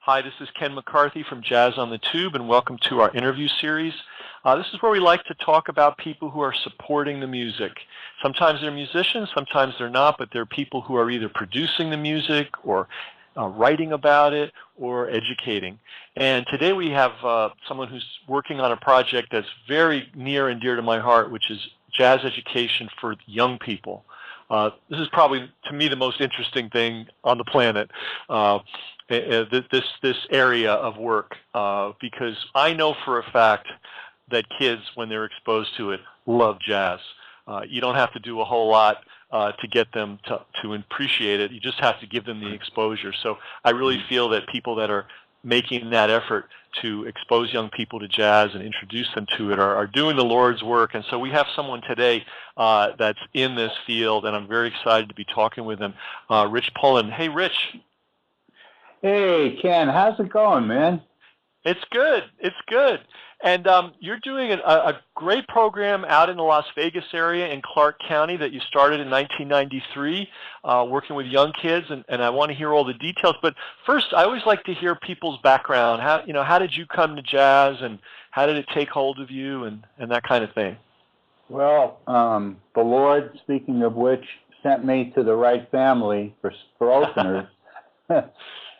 Hi, this is Ken McCarthy from Jazz on the Tube, and welcome to our interview series. This is where we like to talk about people who are supporting the music. Sometimes they're musicians, sometimes they're not, but they're people who are either producing the music or writing about it or educating. And today we have someone who's working on a project that's very near and dear to my heart, which is jazz education for young people. This is probably, to me, the most interesting thing on the planet, this area of work, because I know for a fact that kids, when they're exposed to it, love jazz. You don't have to do a whole lot to get them to appreciate it. You just have to give them the exposure. So I really feel that people that are making that effort to expose young people to jazz and introduce them to it are doing the Lord's work. And so we have someone today that's in this field, and I'm very excited to be talking with him, Rich Pulin. Hey, Rich. Hey, Ken. How's it going, man? It's good. It's good. And you're doing a great program out in the Las Vegas area in Clark County that you started in 1993, working with young kids, and I want to hear all the details. But first, I always like to hear people's background. How did you come to jazz, and how did it take hold of you, and that kind of thing? Well, the Lord, speaking of which, sent me to the right family for openers.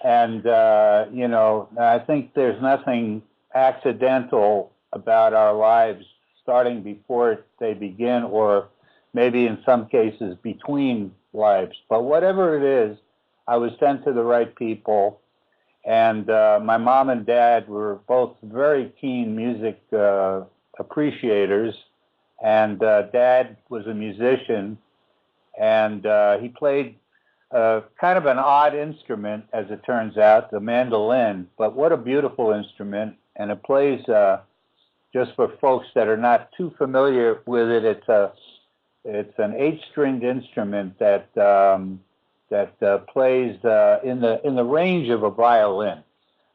And, I think there's nothing accidental about our lives starting before they begin, or maybe in some cases between lives. But whatever it is, I was sent to the right people. And my mom and dad were both very keen music appreciators. And Dad was a musician, and he played kind of an odd instrument, as it turns out, the mandolin. But what a beautiful instrument. And it plays, just for folks that are not too familiar with it, it's an 8-stringed instrument that plays in the range of a violin.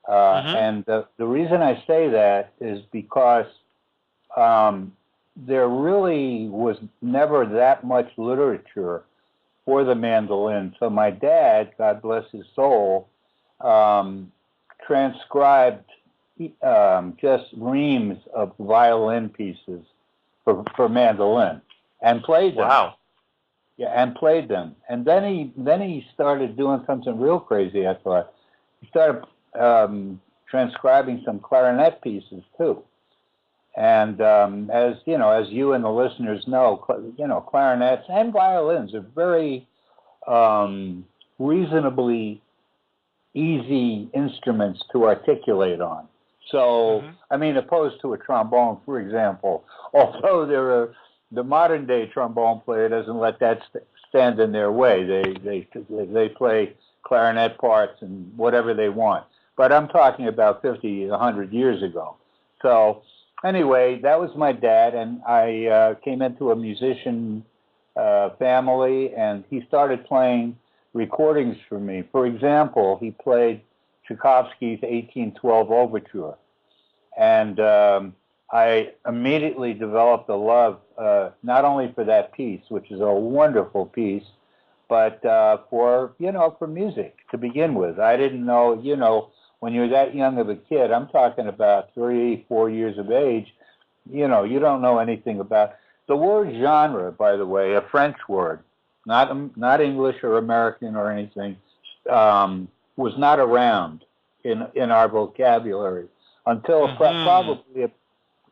And the reason I say that is because there really was never that much literature for the mandolin. So my dad, God bless his soul, transcribed just reams of violin pieces for mandolin and played them. Wow. Yeah, and played them. And then he started doing something real crazy, I thought. He started transcribing some clarinet pieces too. And as you and the listeners know, clarinets and violins are very reasonably easy instruments to articulate on. So, opposed to a trombone, for example, although the modern day trombone player doesn't let that stand in their way. They play clarinet parts and whatever they want. But I'm talking about 50, 100 years ago. So anyway, that was my dad, and I came into a musician family, and he started playing recordings for me. For example, he played Tchaikovsky's 1812 Overture, and I immediately developed a love not only for that piece, which is a wonderful piece, but for music to begin with. I didn't know, when you're that young of a kid, I'm talking about 3, 4 years of age, you don't know anything about the word genre, by the way, a French word, not English or American or anything, was not around in our vocabulary until probably,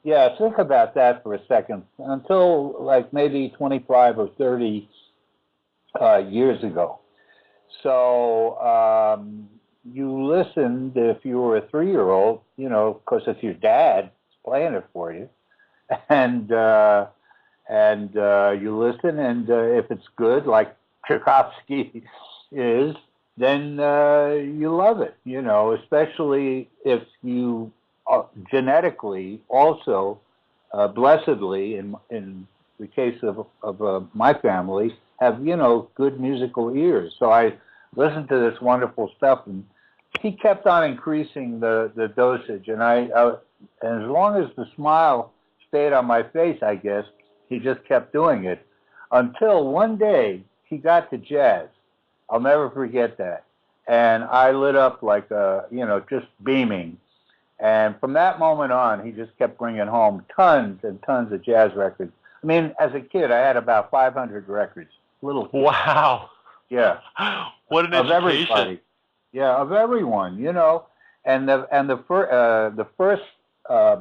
think about that for a second, until like maybe 25 or 30 years ago. So you listened, if you were a 3-year-old, because it's your dad playing it for you, and you listen, and if it's good, like Tchaikovsky is, then you love it, especially if you genetically also, blessedly, in the case of my family, have, good musical ears. So I listened to this wonderful stuff, and he kept on increasing the dosage, and and as long as the smile stayed on my face, I guess, he just kept doing it until one day he got to jazz. I'll never forget that. and I lit up like just beaming. And from that moment on, he just kept bringing home tons and tons of jazz records. I mean, as a kid, I had about 500 records. Little kid. Wow. Yeah. What an Of education. everybody. Yeah, of everyone, And the first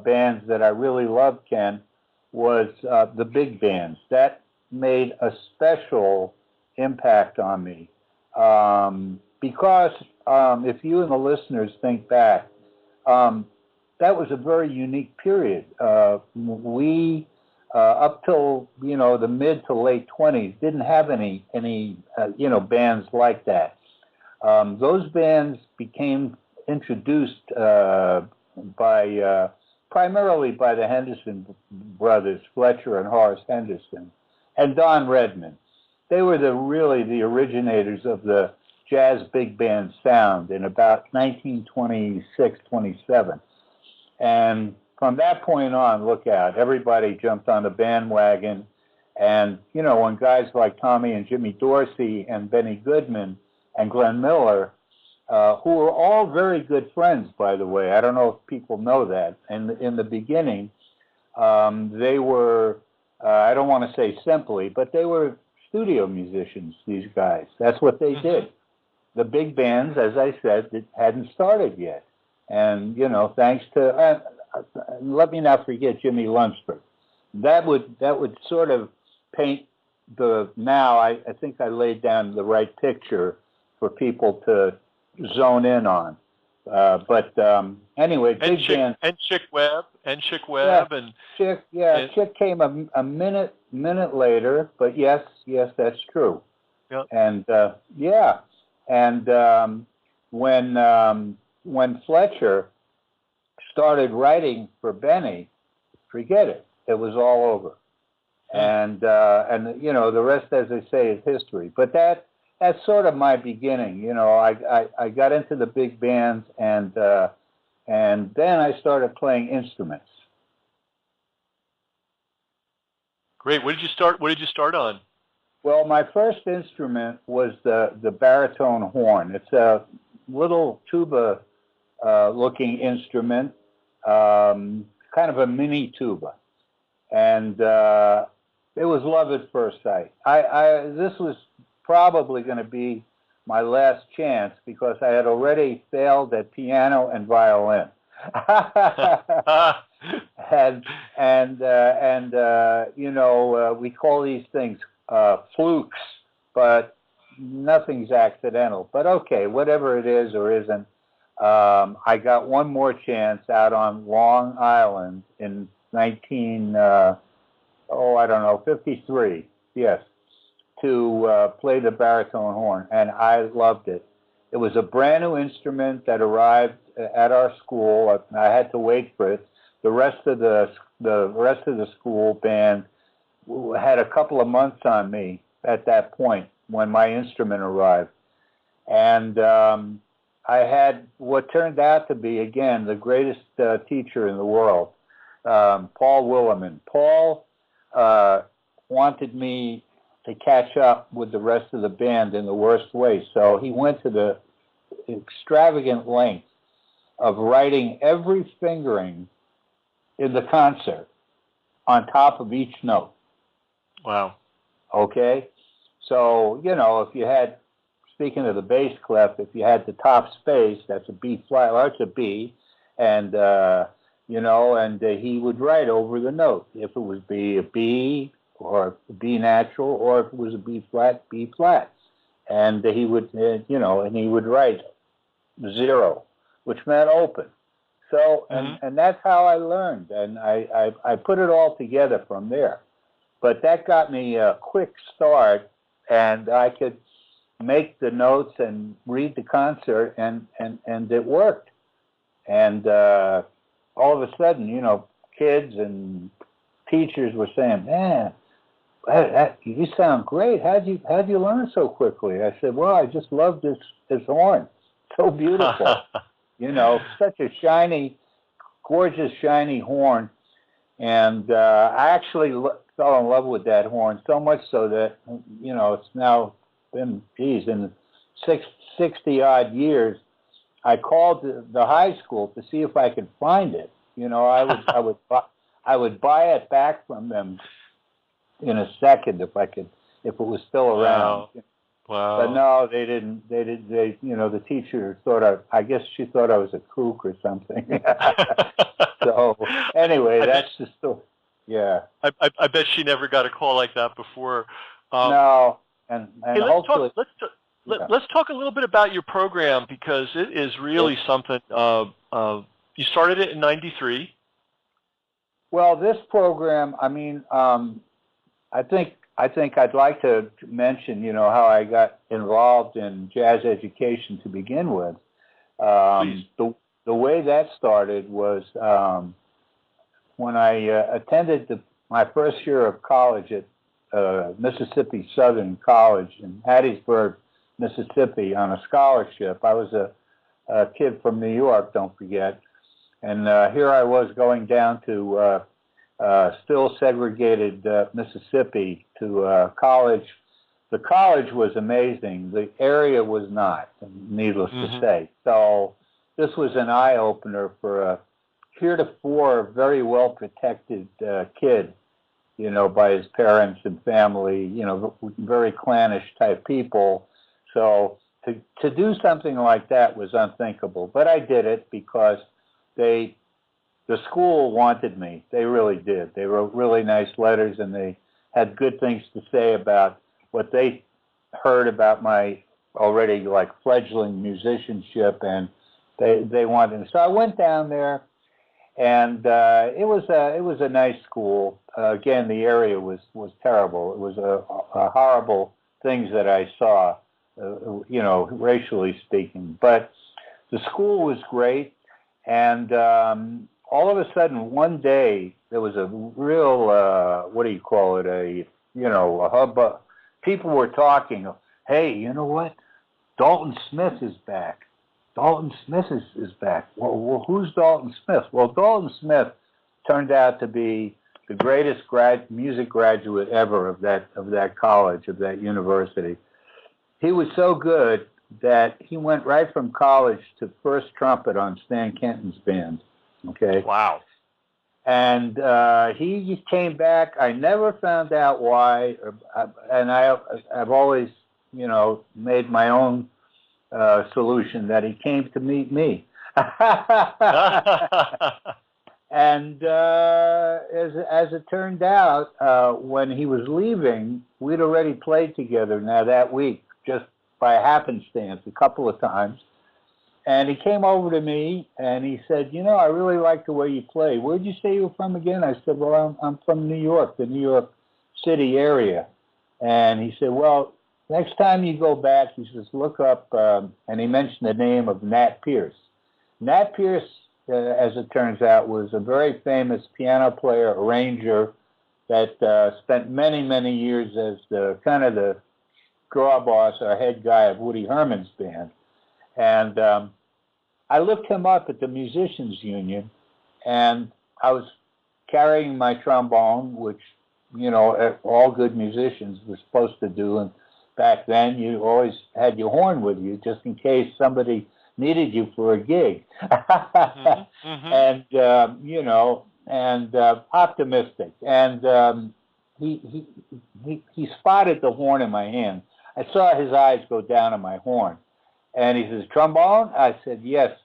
bands that I really loved, Ken, was the big bands. That made a special impact on me. Because if you and the listeners think back, that was a very unique period. We up till the mid to late 20s didn't have any bands like that. Those bands became introduced by primarily by the Henderson brothers, Fletcher and Horace Henderson, and Don Redman. They were really the originators of the jazz big band sound in about 1926, 27. And from that point on, look out, everybody jumped on the bandwagon. And, when guys like Tommy and Jimmy Dorsey and Benny Goodman and Glenn Miller, who were all very good friends, by the way, I don't know if people know that, and in the beginning, they were, I don't want to say simply, but they were studio musicians, these guys. That's what they did. The big bands, as I said, hadn't started yet. And, thanks to, let me not forget Jimmy Lunsford. That would sort of paint I think I laid down the right picture for people to zone in on. But anyway, and big bands. And Chick Webb. And Chick came a minute later, but yes, that's true. Yep. And and when Fletcher started writing for Benny, forget it. It was all over. And the rest, as I say, is history. But that's sort of my beginning. I got into the big bands, and then I started playing instruments. Great. What did you start on? Well, my first instrument was the baritone horn. It's a little tuba looking instrument, kind of a mini tuba, and it was love at first sight. This was probably going to be my last chance because I had already failed at piano and violin. We call these things flukes, but nothing's accidental. But okay, whatever it is or isn't, I got one more chance out on Long Island in 53, yes, to play the baritone horn, and I loved it. It was a brand new instrument that arrived at our school. I had to wait for it. The rest of the school band had a couple of months on me at that point when my instrument arrived, and I had what turned out to be, again, the greatest teacher in the world, Paul Willerman. Paul wanted me to catch up with the rest of the band in the worst way, so he went to the extravagant length of writing every fingering in the concert on top of each note. Wow. Okay? So, if you had, speaking of the bass clef, if you had the top space, that's a B flat, well, that's a B, and, he would write over the note. If it was a B, or a B natural, or if it was a B flat, B flat. And he would, and he would write 0, which meant open. So, and that's how I learned, and I put it all together from there. But that got me a quick start, and I could make the notes and read the concert, and it worked. And all of a sudden, kids and teachers were saying, "Man, you sound great. How'd you learn so quickly?" I said, "Well, I just love this horn. So beautiful." Such a shiny, gorgeous, shiny horn. And I actually fell in love with that horn so much so that, it's now been, in 60-odd years, I called the high school to see if I could find it. You know, I would buy it back from them in a second if it was still around. Wow. Wow. But no, they didn't. They, you know, the teacher thought I guess she thought I was a kook or something. So anyway, that's the story. Yeah. I bet she never got a call like that before. No, and hey, hopefully. Let's talk a little bit about your program, because it is really something. You started it in '93. Well, this program, I mean, I think I'd like to mention, you know, how I got involved in jazz education to begin with. The way that started was when I attended my first year of college at Mississippi Southern College in Hattiesburg, Mississippi, on a scholarship. I was a kid from New York, don't forget. And here I was going down to still segregated Mississippi to college. The college was amazing. The area was not, needless to say. So this was an eye-opener for a heretofore very well-protected kid, you know, by his parents and family, you know, very clannish type people. So to do something like that was unthinkable. But I did it because the school wanted me. They really did. They wrote really nice letters, and they had good things to say about what they heard about my already like fledgling musicianship, and they wanted me. So I went down there, and it was a nice school. Again, the area was terrible. It was a horrible things that I saw, you know, racially speaking. But the school was great, and all of a sudden, one day, there was a real, what do you call it, a hubbub. People were talking, hey, you know what? Dalton Smith is back. Dalton Smith is back. Well, who's Dalton Smith? Well, Dalton Smith turned out to be the greatest music graduate ever of that college, of that university. He was so good that he went right from college to first trumpet on Stan Kenton's band. Okay. Wow. And he came back. I never found out why, and I've always, you know, made my own solution that he came to meet me. And as it turned out, when he was leaving, we'd already played together now that week, just by happenstance, a couple of times. And he came over to me and he said, you know, I really like the way you play. Where'd you say you were from again? I said, well, I'm from New York, the New York City area. And he said, well, next time you go back, he says, look up, and he mentioned the name of Nat Pierce. Nat Pierce, as it turns out, was a very famous piano player, arranger, that spent many, many years as the kind of the draw boss or head guy of Woody Herman's band. And I looked him up at the Musicians Union, and I was carrying my trombone, which, you know, all good musicians were supposed to do. And back then, you always had your horn with you just in case somebody needed you for a gig. And, you know, and optimistic. And he spotted the horn in my hand. I saw his eyes go down on my horn. And he says, trombone? I said, yes.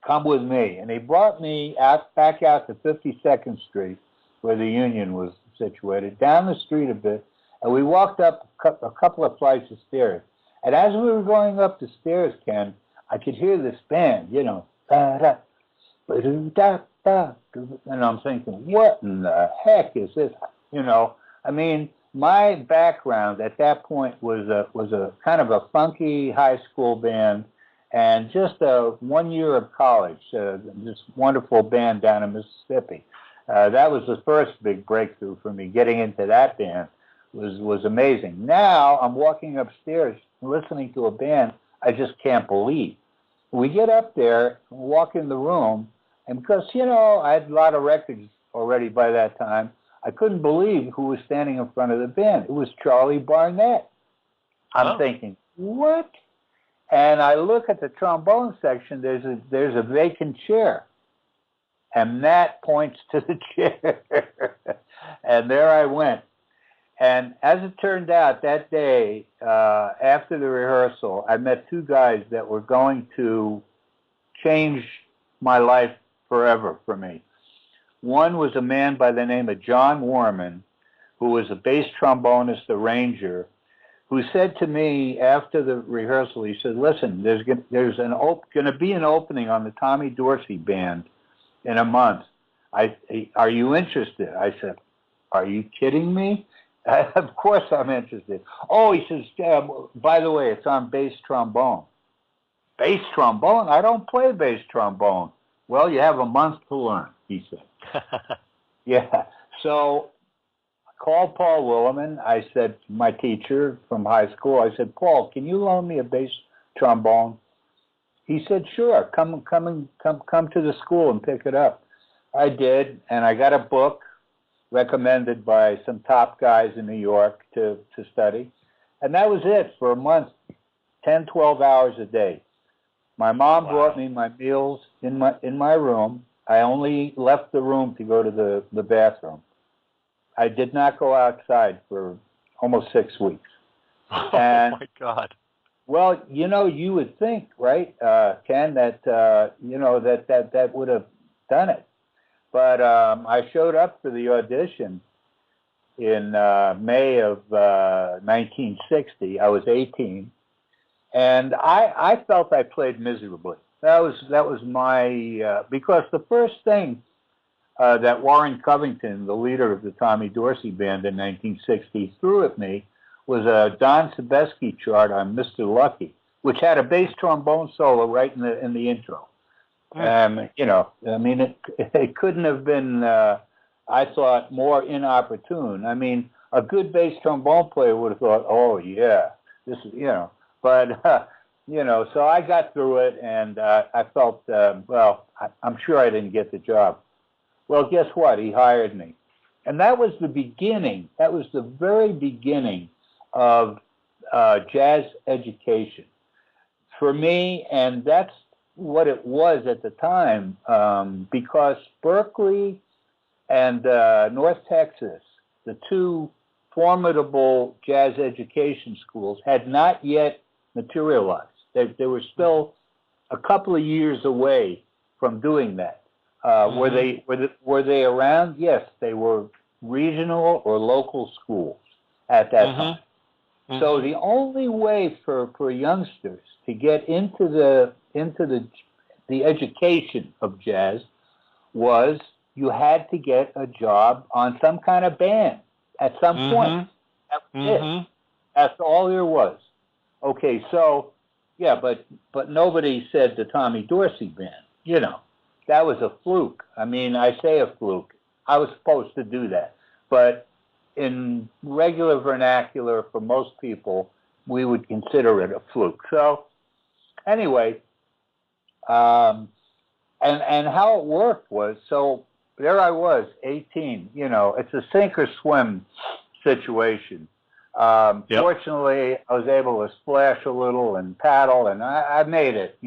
Come with me. And he brought me back out to 52nd Street, where the Union was situated, down the street a bit, and we walked up a couple of flights of stairs. And as we were going up the stairs, Ken, I could hear this band, you know, da-da, ba-do-da-da, and I'm thinking, what in the heck is this? You know, I mean, my background at that point was a kind of a funky high school band, and just 1 year of college, this wonderful band down in Mississippi. That was the first big breakthrough for me. Getting into that band was amazing. Now I'm walking upstairs listening to a band I just can't believe. We get up there, walk in the room, and because, you know, I had a lot of records already by that time, I couldn't believe who was standing in front of the band. It was Charlie Barnett. I'm thinking, what? And I look at the trombone section. There's a vacant chair, and Nat points to the chair, and there I went. And as it turned out, that day after the rehearsal, I met two guys that were going to change my life forever for me. One was a man by the name of John Warman, who was a bass trombonist arranger, who said to me after the rehearsal, he said, listen, there's going to be an opening on the Tommy Dorsey Band in a month. Are you interested? I said, are you kidding me? Of course I'm interested. Oh, he says, by the way, it's on bass trombone. Bass trombone? I don't play bass trombone. Well, you have a month to learn, he said. Yeah. So I called Paul Williman. I said, my teacher from high school, I said, Paul, can you loan me a bass trombone? He said, sure, come to the school and pick it up. I did, and I got a book recommended by some top guys in New York to study. And that was it for a month, 10, 12 hours a day. My mom brought me my meals in my room. I only left the room to go to the bathroom. I did not go outside for almost 6 weeks. And, oh, my God. Well, you would think, right, Ken, that, that would have done it. But I showed up for the audition in May of 1960. I was 18. And I felt I played miserably. That was my because the first thing that Warren Covington, the leader of the Tommy Dorsey Band in 1960, threw at me was a Don Sebesky chart on Mr. Lucky, which had a bass trombone solo right in the intro. I mean, it couldn't have been, I thought, more inopportune. I mean, a good bass trombone player would have thought, oh yeah, this is, but, so I got through it, and I felt, I'm sure I didn't get the job. Well, guess what? He hired me. And that was the beginning. That was the very beginning of jazz education for me, and that's what it was at the time, because Berkeley and North Texas, the two formidable jazz education schools, had not yet materialized. They were still a couple of years away from doing that. Were they around? Yes, they were regional or local schools at that time. So the only way for youngsters to get into the education of jazz was you had to get a job on some kind of band at some point. That was it. That's all there was. Okay, so yeah, but nobody said the Tommy Dorsey Band. That was a fluke. I mean, I say a fluke. I was supposed to do that, but in regular vernacular, for most people, we would consider it a fluke. So anyway, and how it worked was, so there I was, 18. It's a sink or swim situation. Fortunately, I was able to splash a little and paddle, and I made it,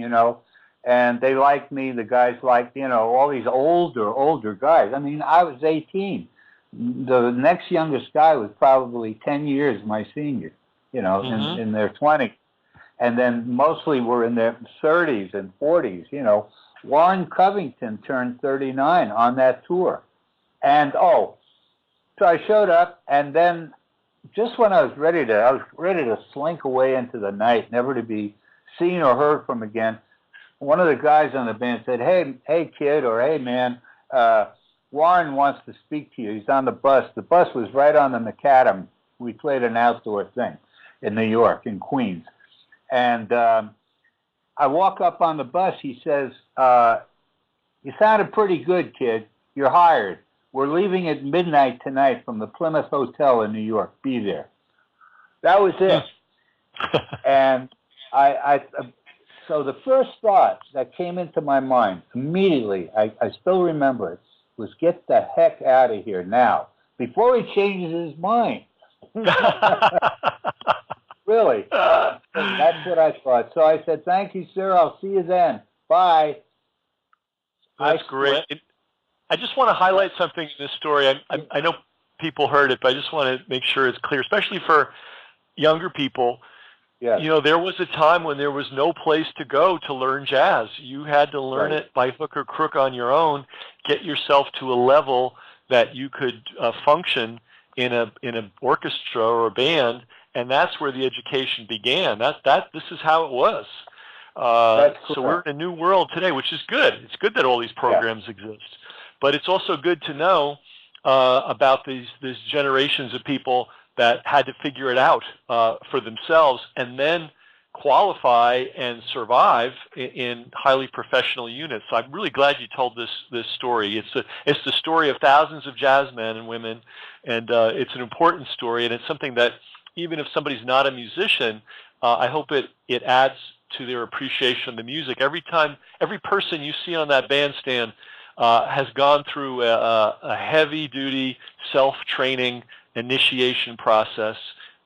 and they liked me. The guys liked, all these older guys. I mean, I was 18. The next youngest guy was probably 10 years my senior, in their 20s. And then mostly were in their 30s and 40s, Warren Covington turned 39 on that tour. And, so I showed up, and then just when I was ready to slink away into the night, never to be seen or heard from again, one of the guys on the band said, hey kid, or hey man, Warren wants to speak to you. He's on the bus. The bus was right on the macadam. We played an outdoor thing in New York, in Queens. And I walk up on the bus. He says, you sounded pretty good, kid. You're hired. We're leaving at midnight tonight from the Plymouth Hotel in New York. Be there. That was it. And so the first thought that came into my mind immediately, I still remember it, was get the heck out of here now, before he changes his mind. Really. That's what I thought. So I said, "Thank you, sir. I'll see you then. Bye." That's great. I just want to highlight something in this story. I know people heard it, but I just want to make sure it's clear, especially for younger people. Yes. You know, there was a time when there was no place to go to learn jazz. You had to learn it by hook or crook on your own, get yourself to a level that you could function in an orchestra or a band, and that's where the education began. This is how it was. So we're in a new world today, which is good. It's good that all these programs exist, but it's also good to know about these generations of people that had to figure it out for themselves and then qualify and survive in highly professional units. So I'm really glad you told this story. It's the story of thousands of jazz men and women, and it's an important story, and it's something that even if somebody's not a musician, I hope it adds to their appreciation of the music. Every person you see on that bandstand has gone through a heavy-duty self-training initiation process.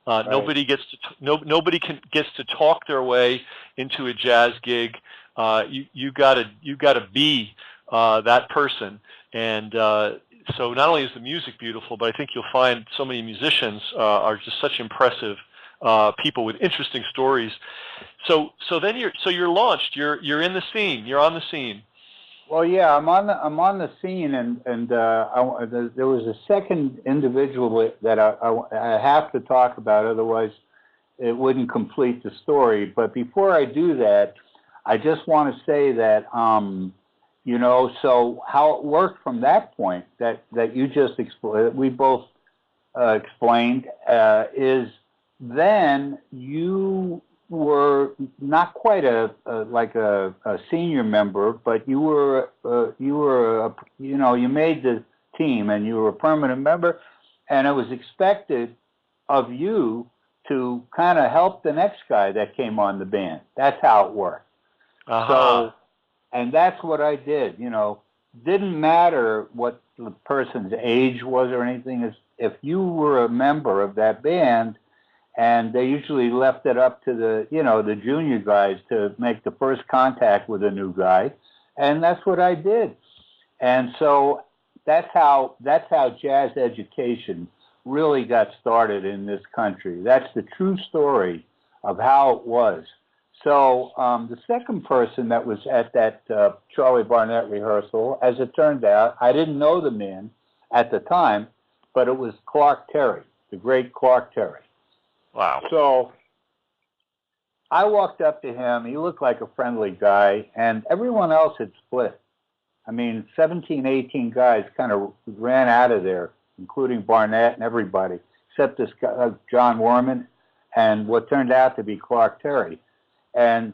Nobody gets to talk their way into a jazz gig. You gotta be that person, and so not only is the music beautiful, but I think you'll find so many musicians are just such impressive people with interesting stories. So then you're launched. You're in the scene. You're on the scene. Well, yeah, I'm on the scene, and there was a second individual that I have to talk about, otherwise it wouldn't complete the story. But before I do that, I just want to say that so how it worked from that point that you just explained, we both explained, is then you were not quite a senior member, but you made the team and you were a permanent member, and it was expected of you to kind of help the next guy that came on the band. That's how it worked. So, and that's what I did. Didn't matter what the person's age was or anything. If you were a member of that band. And they usually left it up to the junior guys to make the first contact with a new guy, and that's what I did. And so that's how jazz education really got started in this country. That's the true story of how it was. So the second person that was at that Charlie Barnett rehearsal, as it turned out, I didn't know the man at the time, but it was Clark Terry, the great Clark Terry. Wow. So I walked up to him. He looked like a friendly guy, and everyone else had split. I mean, 17, 18 guys kind of ran out of there, including Barnett and everybody, except this guy, John Worman, and what turned out to be Clark Terry. And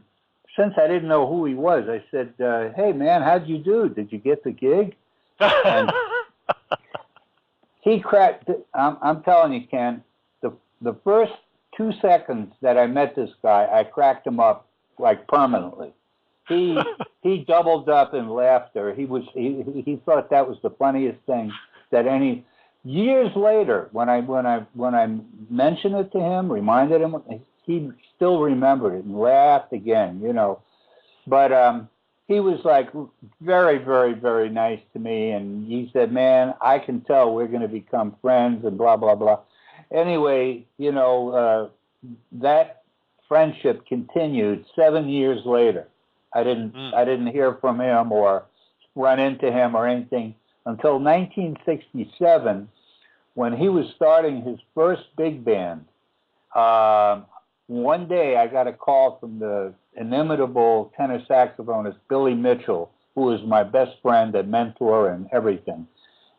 since I didn't know who he was, I said, "Hey, man, how'd you do? Did you get the gig?" And he cracked. I'm telling you, Ken, the first 2 seconds that I met this guy, I cracked him up like permanently. He doubled up in laughter. He thought that was the funniest thing that any. Years later, when I mentioned it to him, reminded him, he still remembered it and laughed again, But he was like very, very, very nice to me, and he said, "Man, I can tell we're going to become friends," and blah blah blah. Anyway, that friendship continued 7 years later. I didn't hear from him or run into him or anything until 1967, when he was starting his first big band. One day I got a call from the inimitable tenor saxophonist Billy Mitchell, who was my best friend and mentor and everything.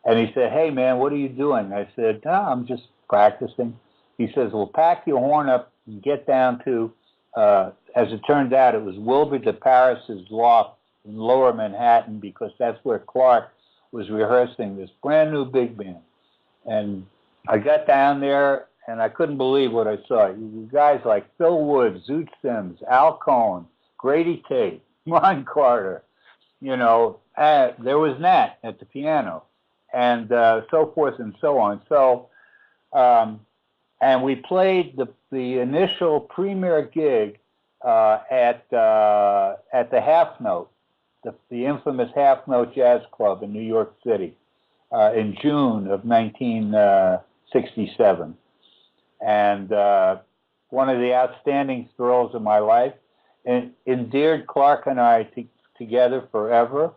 And he said, "Hey, man, what are you doing?" I said, "I'm just practicing." He says, "Well, pack your horn up and get down to," as it turned out, it was Wilbur de Paris's loft in Lower Manhattan, because that's where Clark was rehearsing this brand new big band. And I got down there, and I couldn't believe what I saw. You guys like Phil Wood, Zoot Sims, Al Cohn, Grady Tate, Ron Carter, there was Nat at the piano, and so forth and so on. So and we played the initial premiere gig at the Half Note, the infamous Half Note Jazz Club in New York City in June of 1967. And one of the outstanding thrills of my life, and endeared Clark and I together forever.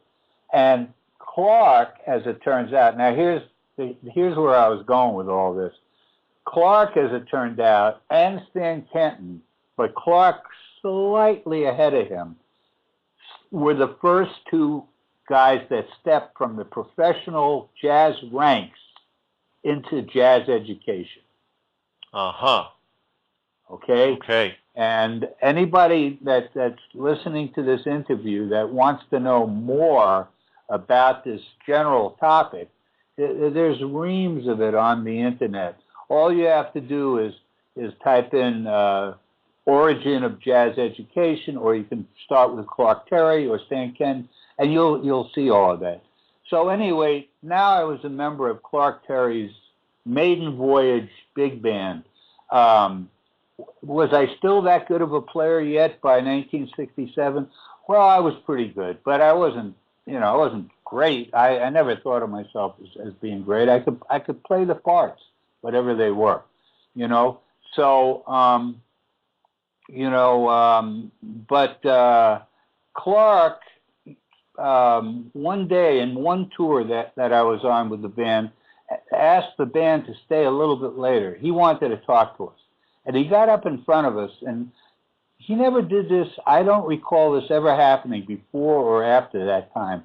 And Clark, as it turns out, now here's where I was going with all this. Clark, as it turned out, and Stan Kenton, but Clark slightly ahead of him, were the first two guys that stepped from the professional jazz ranks into jazz education. Uh-huh. Okay? Okay. And anybody that's listening to this interview that wants to know more about this general topic, there's reams of it on the internet. All you have to do is type in origin of jazz education, or you can start with Clark Terry or Stan Kenton, and you'll see all of that. So anyway, now I was a member of Clark Terry's maiden voyage big band. Was I still that good of a player yet by 1967? Well, I was pretty good, but I wasn't great. I never thought of myself as being great. I could play the parts, whatever they were, So, but Clark, one day in one tour that I was on with the band, asked the band to stay a little bit later. He wanted to talk to us. And he got up in front of us, and he never did this. I don't recall this ever happening before or after that time.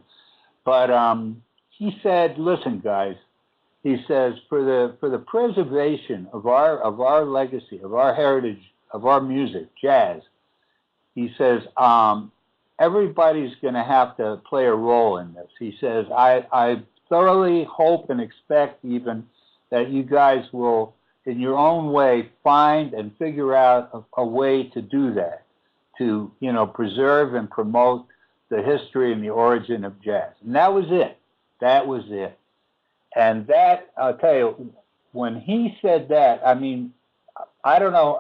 But he said, "Listen, guys," he says, "for the preservation of our legacy, of our heritage, of our music, jazz," he says, "everybody's going to have to play a role in this." He says, I thoroughly hope and expect even that you guys will, in your own way, find and figure out a way to do that, to, preserve and promote the history and the origin of jazz." And that was it. That was it. And that, I'll tell you, when he said that, I mean, I don't know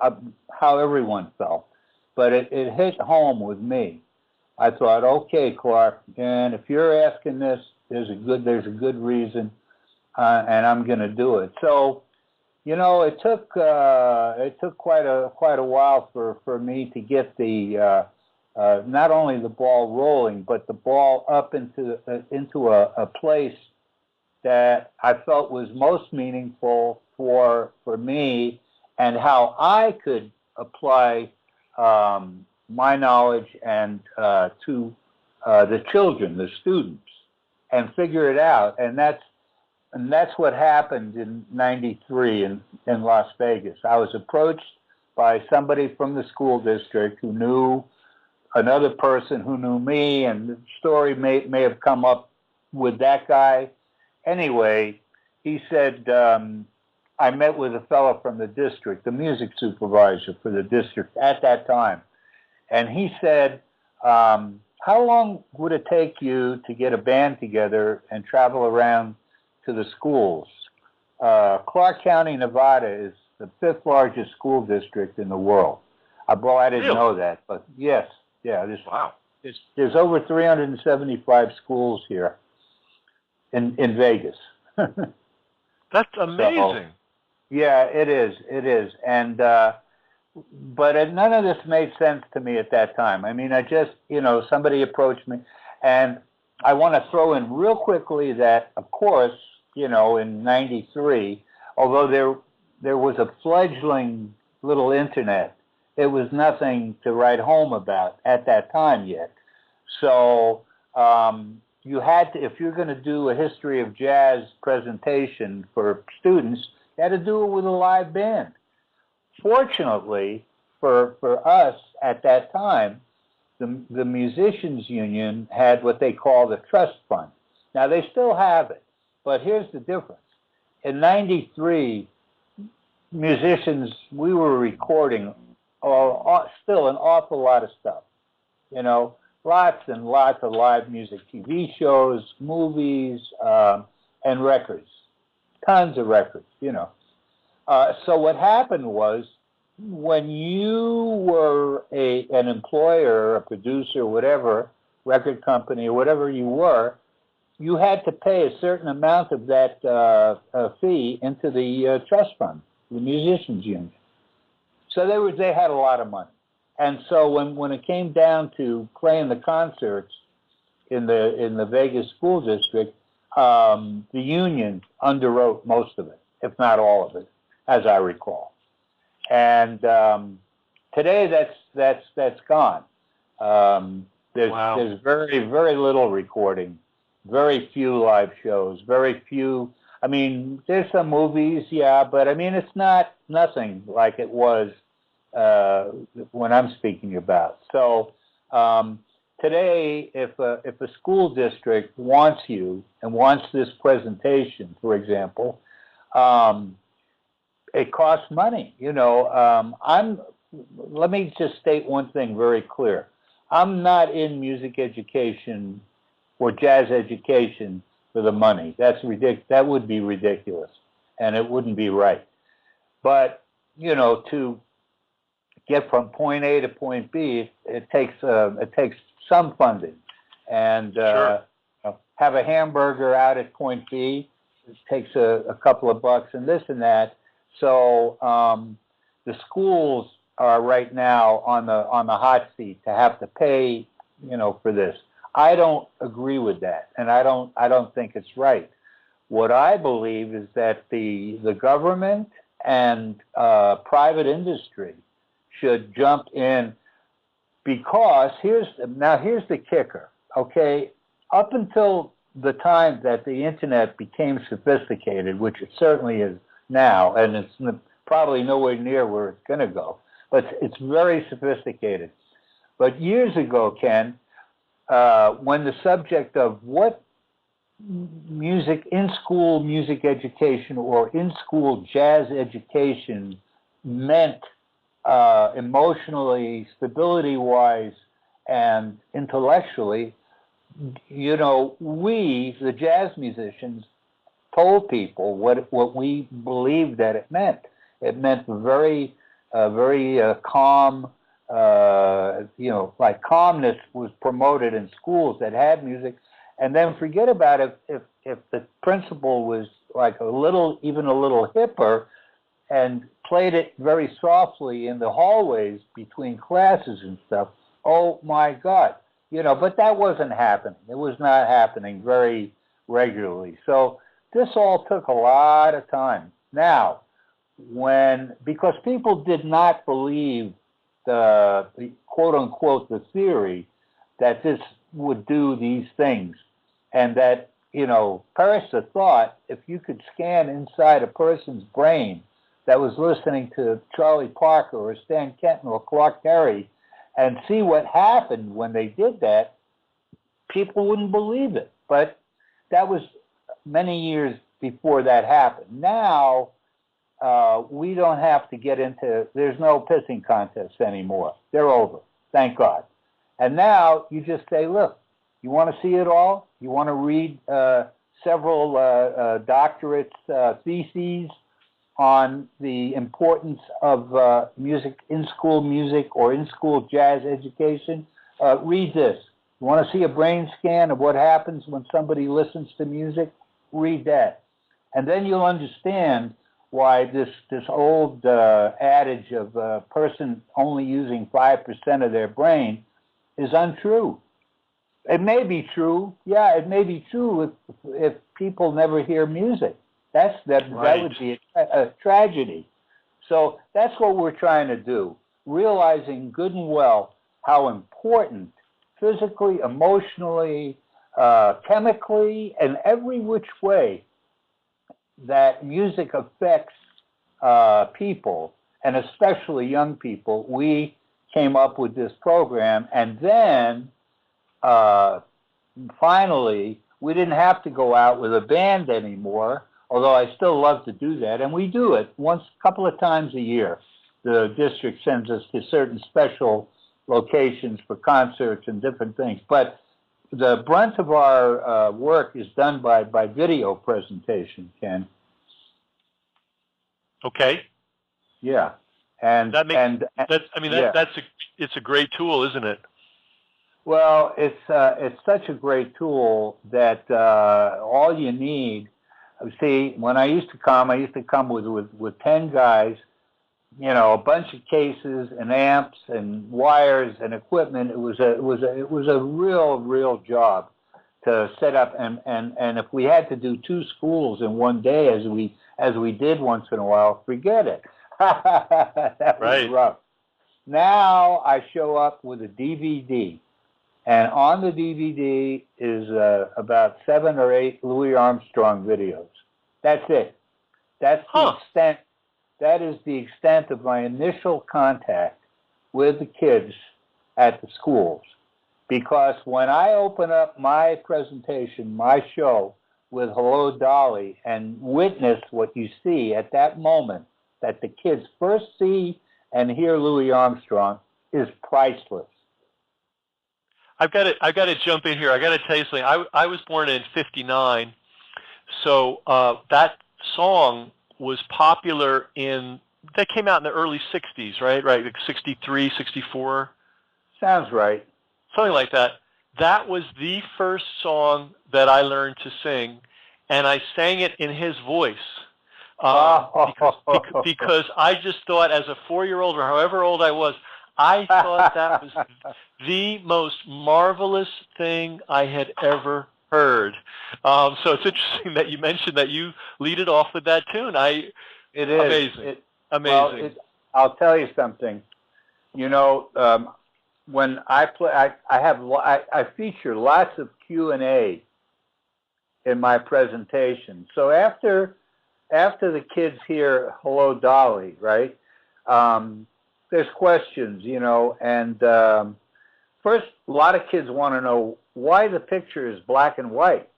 how everyone felt, but it hit home with me. I thought, okay, Clark, and if you're asking this, there's a good reason, and I'm going to do it. So, it took quite a while for me to get the not only the ball rolling, but the ball up into a place that I felt was most meaningful for me, and how I could apply my knowledge and to the children, the students, and figure it out. And that's what happened in '93 in Las Vegas. I was approached by somebody from the school district who knew another person who knew me, and the story may have come up with that guy. Anyway, he said, I met with a fellow from the district, the music supervisor for the district at that time, and he said, how long would it take you to get a band together and travel around to the schools? Clark County, Nevada is the 5th largest school district in the world. Well, I didn't know that, but yes. Yeah, there's over 375 schools here in Vegas. That's amazing. So, yeah, it is. And but none of this made sense to me at that time. I mean, I just, somebody approached me, and I want to throw in real quickly that, of course, in '93, although there was a fledgling little internet, it was nothing to write home about at that time yet. So you had to, if you're going to do a history of jazz presentation for students, you had to do it with a live band. Fortunately for us at that time, the Musicians Union had what they call the Trust Fund. Now, they still have it, but here's the difference. In '93, musicians, we were recording still an awful lot of stuff, lots and lots of live music, TV shows, movies, and records, tons of records, So what happened was, when you were an employer, a producer, whatever, record company, or whatever you were, you had to pay a certain amount of that fee into the trust fund, the musicians union. So they had a lot of money, and so when it came down to playing the concerts in the Vegas school district, the union underwrote most of it, if not all of it, as I recall. And today that's gone. Wow. There's very little recording, very few live shows, very few. I mean, there's some movies, yeah, but I mean, it's nothing like it was when I'm speaking about. So today, if a school district wants you and wants this presentation, for example, it costs money. Let me just state one thing very clear. I'm not in music education or jazz education for the money. That would be ridiculous, and it wouldn't be right. But to get from point A to point B, it takes some funding, and Sure. have a hamburger out at point B. It takes a couple of bucks and this and that. So the schools are right now on the hot seat to have to pay, for this. I don't agree with that, and I don't think it's right. What I believe is that the government and private industry should jump in, because here's the kicker. Okay, up until the time that the internet became sophisticated, which it certainly is now, and it's probably nowhere near where it's going to go, but it's very sophisticated. But years ago, Ken, when the subject of what music, in-school music education or in-school jazz education meant emotionally, stability-wise, and intellectually, we, the jazz musicians, told people what we believed that it meant. It meant very calm, like calmness was promoted in schools that had music. And then forget about it if the principal was like even a little hipper and played it very softly in the hallways between classes and stuff. Oh my God. But that wasn't happening. It was not happening very regularly. So this all took a lot of time. Now, because people did not believe the quote unquote the theory that this would do these things, and that Parissa thought if you could scan inside a person's brain that was listening to Charlie Parker or Stan Kenton or Clark Terry and see what happened when they did that, people wouldn't believe it. But that was many years before that happened. Now, we don't have to get into, there's no pissing contests anymore. They're over, thank God. And now you just say, look, you want to see it all? You want to read several doctorate theses on the importance of music, in-school music or in-school jazz education? Read this. You want to see a brain scan of what happens when somebody listens to music? Read that. And then you'll understand why this old adage of a person only using 5% of their brain is untrue. It may be true. Yeah, it may be true if people never hear music. That would be a tragedy. So that's what we're trying to do, realizing good and well how important physically, emotionally, chemically, and every which way that music affects people, and especially young people. We came up with this program, and then finally, we didn't have to go out with a band anymore, although I still love to do that, and we do it a couple of times a year. The district sends us to certain special locations for concerts and different things, but the brunt of our work is done by video presentation, Ken. Okay. Yeah, and That makes and that's. I mean, yeah. it's a great tool, isn't it? Well, it's such a great tool that all you need. See, when I used to come with 10 guys, a bunch of cases and amps and wires and equipment. It was a real job to set up, and if we had to do 2 schools in one day, as we did once in a while, forget it. That was Right. rough. Now I show up with a DVD, and on the DVD is about 7 or 8 Louis Armstrong videos. That's it. That's the Huh. extent. That is the extent of my initial contact with the kids at the schools. Because when I open up my presentation, my show with Hello Dolly, and witness what you see at that moment, that the kids first see and hear Louis Armstrong, is priceless. I've got to jump in here. I got to tell you something. I was born in '59, so that song was popular that came out in the early '60s, right? Right, like '63, '64. Sounds right. Something like that. That was the first song that I learned to sing, and I sang it in his voice because I just thought, as a 4-year-old or however old I was, I thought that was the most marvelous thing I had ever heard. So it's interesting that you mentioned that you lead it off with that tune. It is amazing, amazing. Well, I'll tell you something. When I play, I feature lots of Q&A in my presentation. So after the kids hear Hello Dolly, right? There's questions, and first, a lot of kids want to know why the picture is black and white.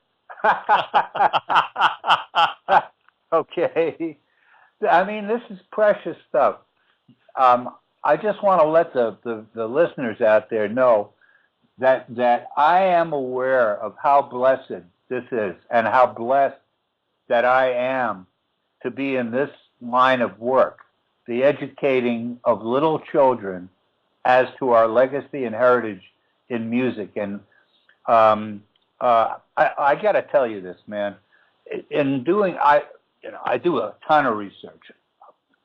Okay. I mean, this is precious stuff. I just want to let the listeners out there know that I am aware of how blessed this is, and how blessed that I am to be in this line of work, the educating of little children as to our legacy and heritage in music. And I got to tell you this, man. I do a ton of research.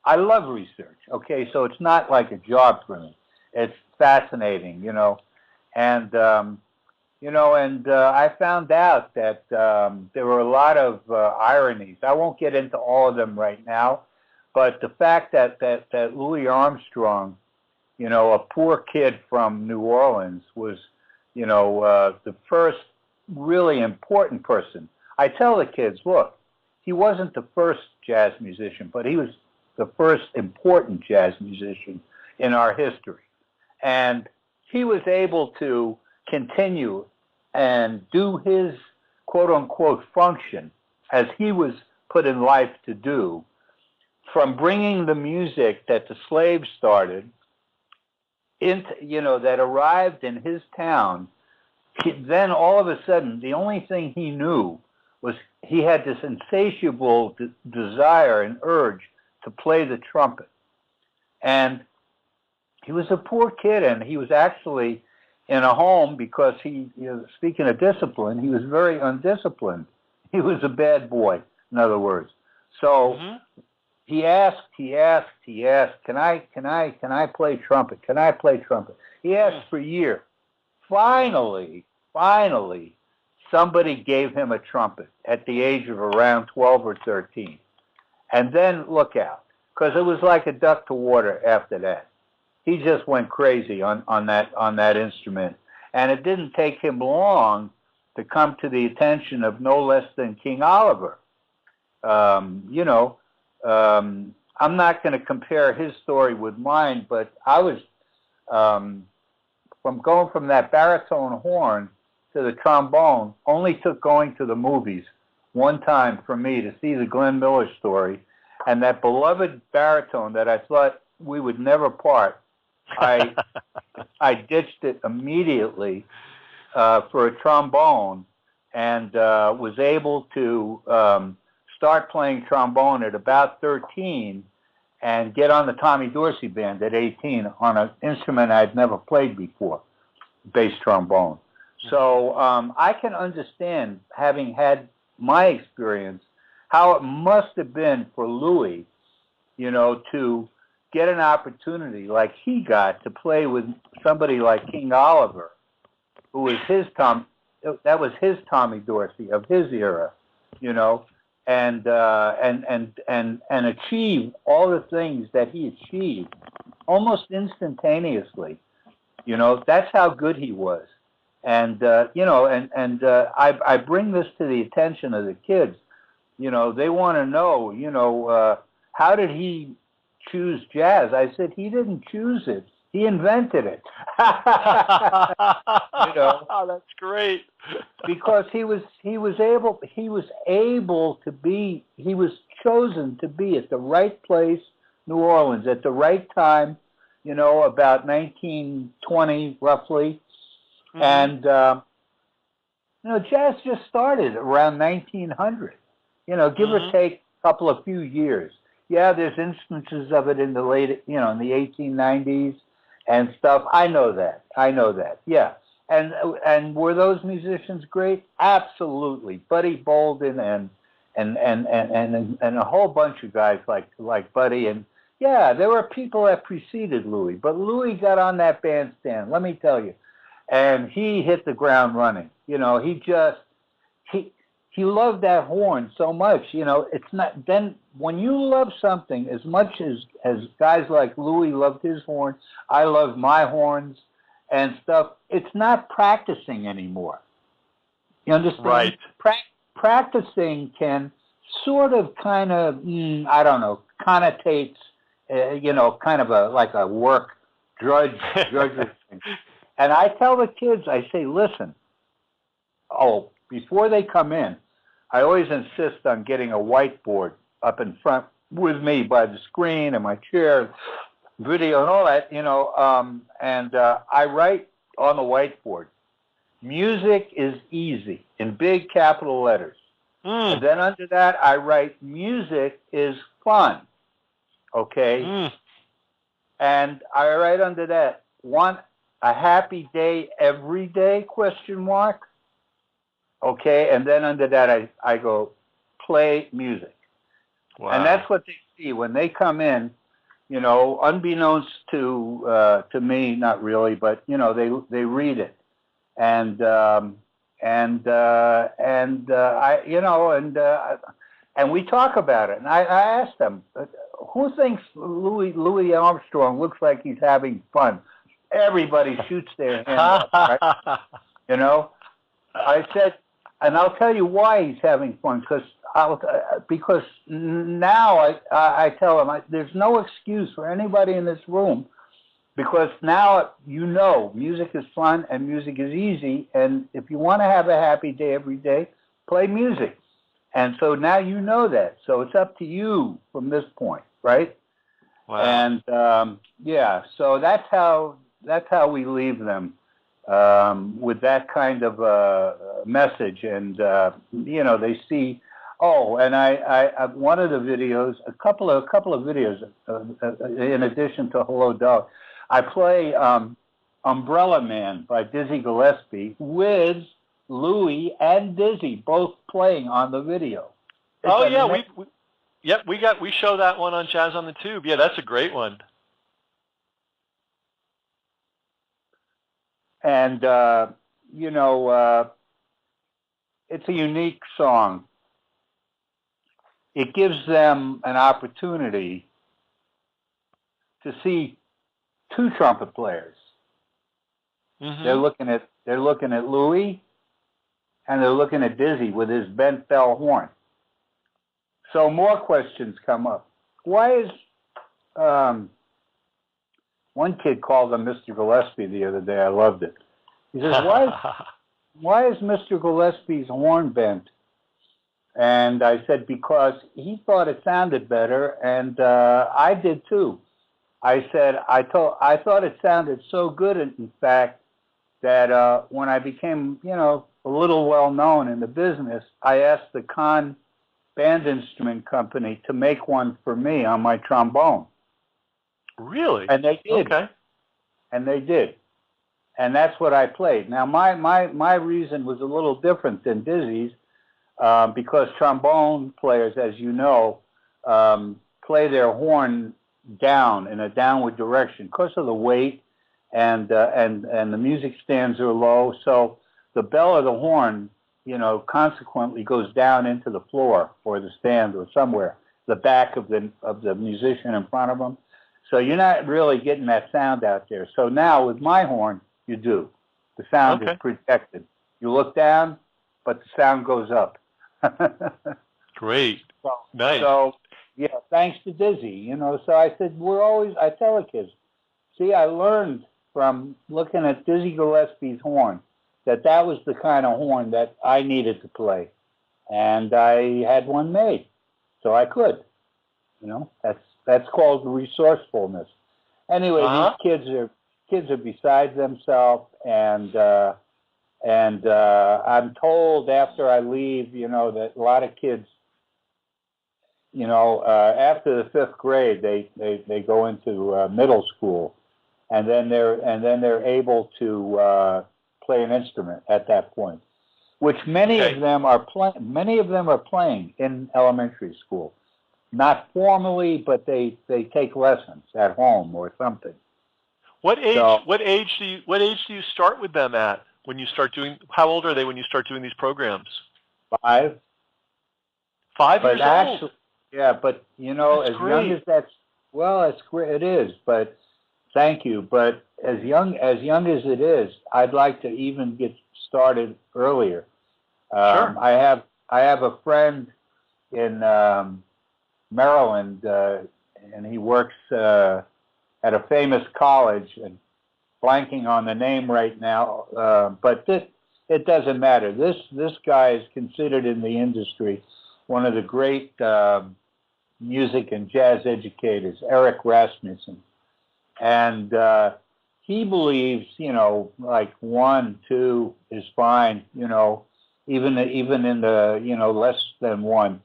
I love research. Okay, so it's not like a job for me. It's fascinating, and I found out that there were a lot of ironies. I won't get into all of them right now, but the fact that Louis Armstrong, a poor kid from New Orleans, was, the first really important person. I tell the kids, look, he wasn't the first jazz musician, but he was the first important jazz musician in our history. And he was able to continue and do his quote-unquote function as he was put in life to do, from bringing the music that the slaves started into, that arrived in his town. Then all of a sudden, the only thing he knew was he had this insatiable desire and urge to play the trumpet. And he was a poor kid, and he was actually in a home because speaking of discipline, he was very undisciplined. He was a bad boy, in other words. So he asked, can I play trumpet? Can I play trumpet? He asked for years. Finally, somebody gave him a trumpet at the age of around 12 or 13. And then look out, because it was like a duck to water after that. He just went crazy on that instrument. And it didn't take him long to come to the attention of no less than King Oliver. I'm not going to compare his story with mine, but I was, going from that baritone horn to the trombone, only took going to the movies one time for me to see the Glenn Miller story, and that beloved baritone that I thought we would never part. I ditched it immediately for a trombone, and was able to start playing trombone at about 13, and get on the Tommy Dorsey band at 18 on an instrument I'd never played before, bass trombone. So I can understand, having had my experience, how it must have been for Louis, to get an opportunity like he got to play with somebody like King Oliver, who was that was his Tommy Dorsey of his era, and achieve all the things that he achieved almost instantaneously. That's how good he was. And I bring this to the attention of the kids. They want to know, how did he choose jazz? I said, he didn't choose it. He invented it. Oh, that's great. Because he was chosen to be at the right place, New Orleans, at the right time, about 1920 roughly. And jazz just started around 1900, give or take a couple of few years. Yeah, there's instances of it in the late, in the 1890s and stuff. I know that. Yeah. And were those musicians great? Absolutely. Buddy Bolden and a whole bunch of guys like Buddy. And yeah, there were people that preceded Louis, but Louis got on that bandstand, let me tell you, and he hit the ground running. He loved that horn so much. It's not, then when you love something as much as guys like Louis loved his horn, I love my horns and stuff, it's not practicing anymore. You understand? Right. Practicing can sort of kind of, I don't know, connotates, kind of like a work drudgery thing. And I tell the kids, I say, listen, before they come in, I always insist on getting a whiteboard up in front with me by the screen and my chair, video and all that, and I write on the whiteboard, music is easy, in big capital letters. And then under that, I write, music is fun, okay? And I write under that, want a happy day every day, ? Okay, and then under that, I go, play music. Wow. And that's what they see when they come in, unbeknownst to me, not really, but, they read it. And we talk about it. And I asked them, who thinks Louis Armstrong looks like he's having fun? Everybody shoots their hand up, right? I said, and I'll tell you why he's having fun, because now I tell them, there's no excuse for anybody in this room, because now music is fun and music is easy, and if you want to have a happy day every day, play music. And so now you know that, so it's up to you from this point, right? Wow. And so that's how we leave them. With that kind of message, and they see. Oh, and I one of the videos, a couple of videos, in addition to Hello Dog, I play Umbrella Man by Dizzy Gillespie with Louis and Dizzy both playing on the video. We show that one on Jazz on the Tube. Yeah, that's a great one. And, it's a unique song. It gives them an opportunity to see two trumpet players. They're looking at Louis, and they're looking at Dizzy with his bent bell horn. So more questions come up. Why is one kid called him Mr. Gillespie the other day. I loved it. He says, why is Mr. Gillespie's horn bent? And I said, because he thought it sounded better, and I did too. I said, I thought it sounded so good, in fact, that when I became, a little well-known in the business, I asked the Conn Band Instrument Company to make one for me on my trombone. Really? And they did. Okay. And they did. And that's what I played. Now, my reason was a little different than Dizzy's, because trombone players, as you know, play their horn down in a downward direction because of the weight, and the music stands are low, so the bell of the horn, consequently goes down into the floor or the stand or somewhere, the back of the musician in front of them. So you're not really getting that sound out there. So now with my horn, you do. The sound is protected. You look down, but the sound goes up. Great. Nice. So, yeah, thanks to Dizzy, So I said, I tell the kids, see, I learned from looking at Dizzy Gillespie's horn that was the kind of horn that I needed to play. And I had one made, so I could. That's called resourcefulness. Anyway, these kids are beside themselves, and I'm told after I leave, that a lot of kids, after the 5th grade, they go into middle school, and then they're able to play an instrument at that point, which many of them are playing in elementary school. Not formally, but they take lessons at home or something. What age do you start with them at when you start doing? How old are they when you start doing these programs? 5. 5 years old. Yeah, but that's as great. young as it's great. It is, but thank you. But as young as it is, I'd like to even get started earlier. Sure. I have a friend in Maryland, and he works at a famous college, and blanking on the name right now, but it doesn't matter. This guy is considered in the industry one of the great music and jazz educators, Eric Rasmussen, and he believes, like 1, 2 is fine, even in the less than 1.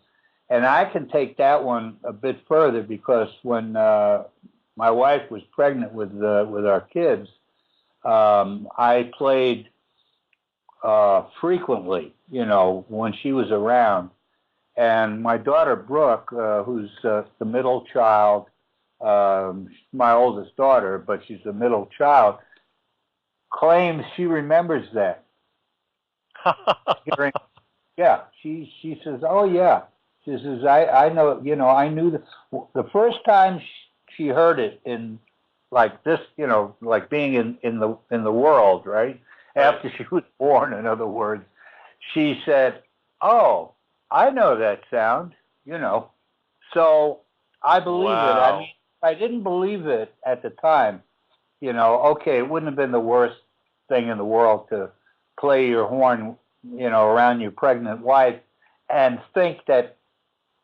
And I can take that one a bit further, because when my wife was pregnant with our kids, I played frequently, when she was around. And my daughter Brooke, who's the middle child, my oldest daughter, but she's the middle child, claims she remembers that. Yeah, she says, "Oh yeah." She says, I know, I knew the first time she heard it in like this, like being in the world, right? After she was born, in other words, she said, "Oh, I know that sound," So I believe it. I mean, if I didn't believe it at the time, okay, it wouldn't have been the worst thing in the world to play your horn, around your pregnant wife and think that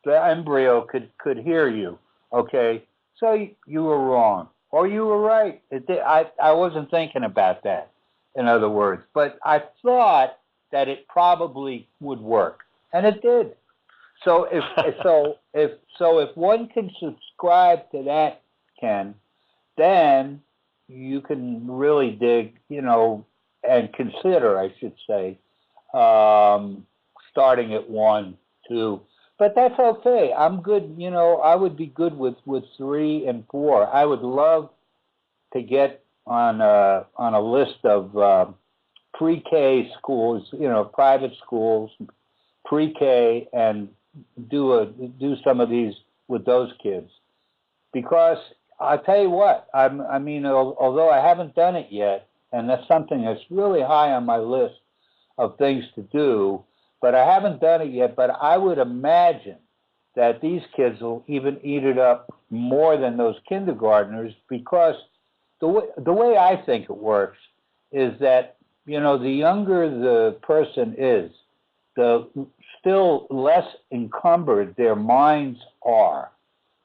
the embryo could hear you. Okay, so you were wrong, or you were right. I wasn't thinking about that, in other words, but I thought that it probably would work, and it did. So if one can subscribe to that, Ken, then you can really dig, and consider, I should say, starting at 1, 2. But that's okay. I'm good. I would be good with 3 and 4. I would love to get on a list of pre-K schools, private schools, pre-K, and do some of these with those kids. Because I'll tell you what, although I haven't done it yet, and that's something that's really high on my list of things to do, but I haven't done it yet, but I would imagine that these kids will even eat it up more than those kindergartners, because the way I think it works is that, the younger the person is, the still less encumbered their minds are,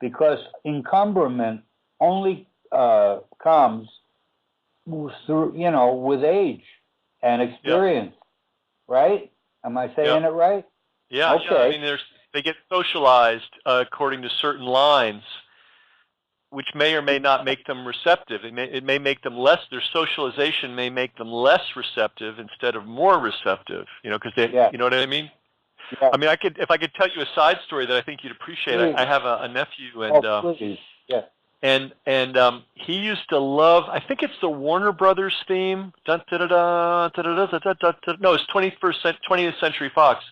because encumberment only comes through, with age and experience, right? Am I saying it right? Yeah. Okay. Yeah. I mean, they get socialized according to certain lines, which may or may not make them receptive. It may make them less. Their socialization may make them less receptive instead of more receptive. Because Yeah. you know what I mean. Yeah. I mean, if I could tell you a side story that I think you'd appreciate. Please. I have a nephew, and Please. Yeah. and he used to love. I think it's the Warner Brothers theme. Dun, da, da, da, da, da, da, da, da, da. No, it's 20th Century Fox.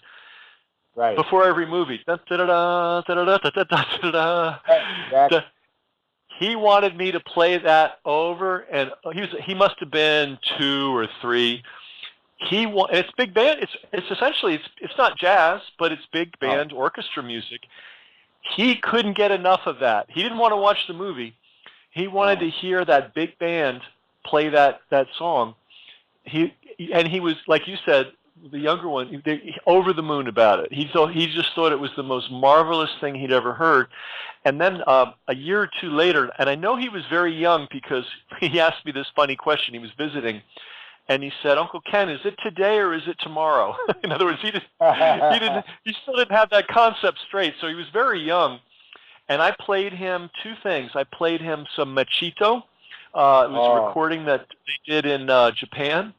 Right. Before every movie. Dun, da, da, da, da, da, da, da, da, da, Exactly. He wanted me to play that over, and he must have been 2 or 3. And it's big band. It's essentially it's not jazz, but it's big band orchestra music. He couldn't get enough of that. He didn't want to watch the movie. He wanted to hear that big band play that song. He was, like you said, the younger one, over the moon about it. He just thought it was the most marvelous thing he'd ever heard. And then a year or 2 later, and I know he was very young because he asked me this funny question. He was visiting, and he said, "Uncle Ken, is it today or is it tomorrow?" In other words, he still didn't have that concept straight. So he was very young, and I played him 2 things. I played him some Machito. It was a recording that they did in Japan.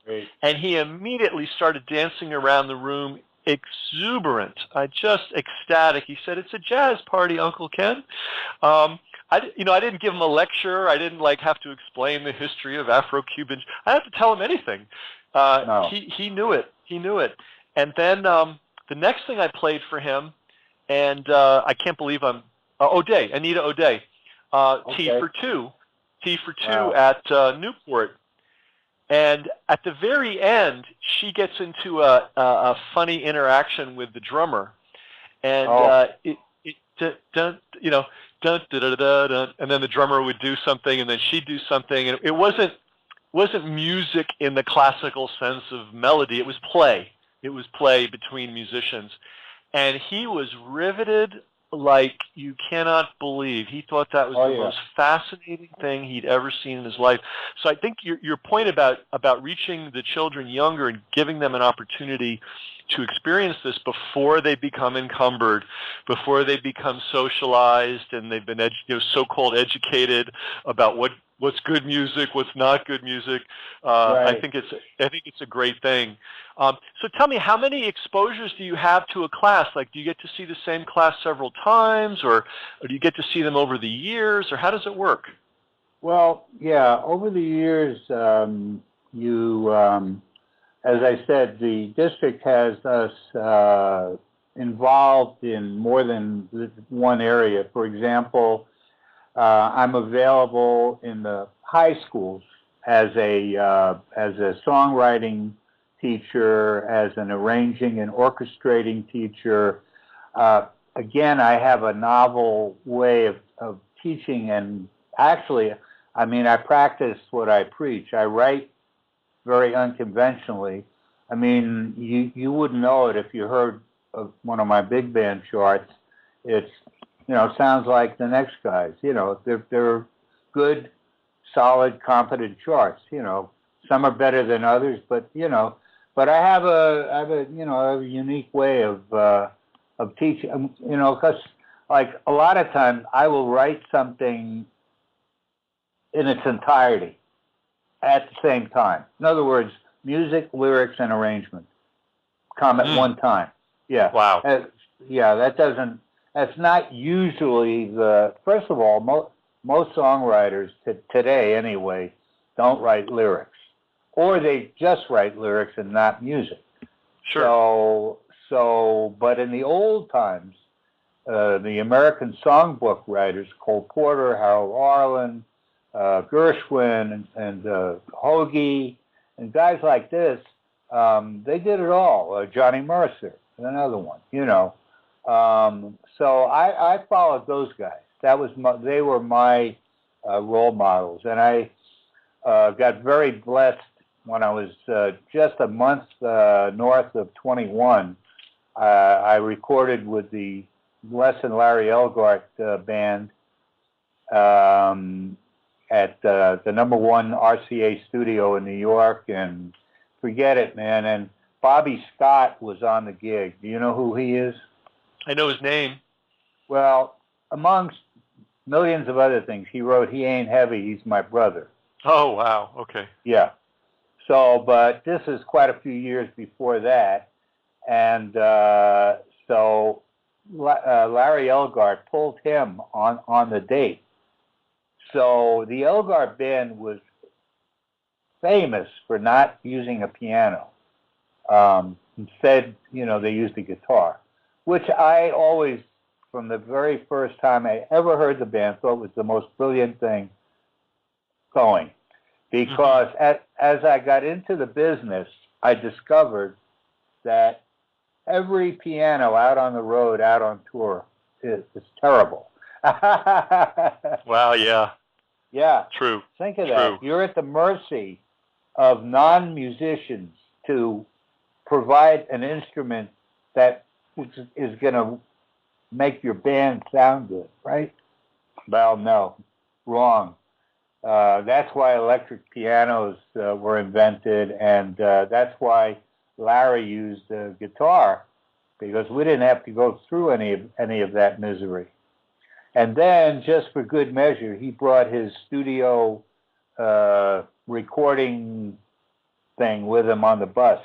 Great. And he immediately started dancing around the room, exuberant, just ecstatic. He said, "It's a jazz party, Uncle Ken." I didn't give him a lecture. I didn't have to explain the history of Afro-Cubans. I didn't have to tell him anything. No. He knew it. He knew it. And then the next thing I played for him, and I can't believe Anita O'Day, T for Two Wow. at Newport. And at the very end, she gets into a funny interaction with the drummer, and dun, da, da, da, da, and then the drummer would do something, and then she'd do something, and it wasn't music in the classical sense of melody. It was play. It was play between musicians, and he was riveted like you cannot believe. He thought that was the most fascinating thing he'd ever seen in his life. So I think your point about reaching the children younger and giving them an opportunity to experience this before they become encumbered, before they become socialized, and they've been so-called educated about what's good music, what's not good music. Right. I think it's a great thing. So tell me, how many exposures do you have to a class? Like, do you get to see the same class several times, or do you get to see them over the years, or how does it work? Well, yeah, over the years, as I said, the district has us involved in more than one area. For example, I'm available in the high schools as a songwriting teacher, as an arranging and orchestrating teacher. Again, I have a novel way of teaching, and actually, I practice what I preach. I write very unconventionally. You wouldn't know it if you heard of one of my big band charts. It's, sounds like the next guys. They're good, solid, competent charts. Some are better than others, but I have a unique way of teaching. Because like a lot of times I will write something in its entirety at the same time. In other words, music, lyrics, and arrangement come at one time. Yeah. Wow. That's not usually first of all, most songwriters today anyway don't write lyrics, or they just write lyrics and not music. Sure. But in the old times, the American songbook writers, Cole Porter, Harold Arlen, Gershwin, and Hoagie, and guys like this, they did it all. Johnny Mercer, another one. So I followed those guys. They were my role models, and I got very blessed when I was just a month north of 21. I recorded with the Les and Larry Elgart band at the #1 RCA studio in New York, and forget it, man. And Bobby Scott was on the gig. Do you know who he is? I know his name. Well, amongst millions of other things. He wrote "He Ain't Heavy, He's My Brother." Oh, wow. Okay. Yeah. So, but this is quite a few years before that, and so Larry Elgart pulled him on the date. So the Elgart band was famous for not using a piano. Instead, they used a guitar, which I always, from the very first time I ever heard the band, thought was the most brilliant thing going. Because as I got into the business, I discovered that every piano out on the road, out on tour, is terrible. Wow, yeah. Yeah. True. Think of True. that. You're at the mercy of non-musicians to provide an instrument that is going to make your band sound good, right? Well, no. Wrong. That's why electric pianos were invented, and that's why Larry used a guitar, because we didn't have to go through any of that misery. And then, just for good measure, he brought his studio recording thing with him on the bus.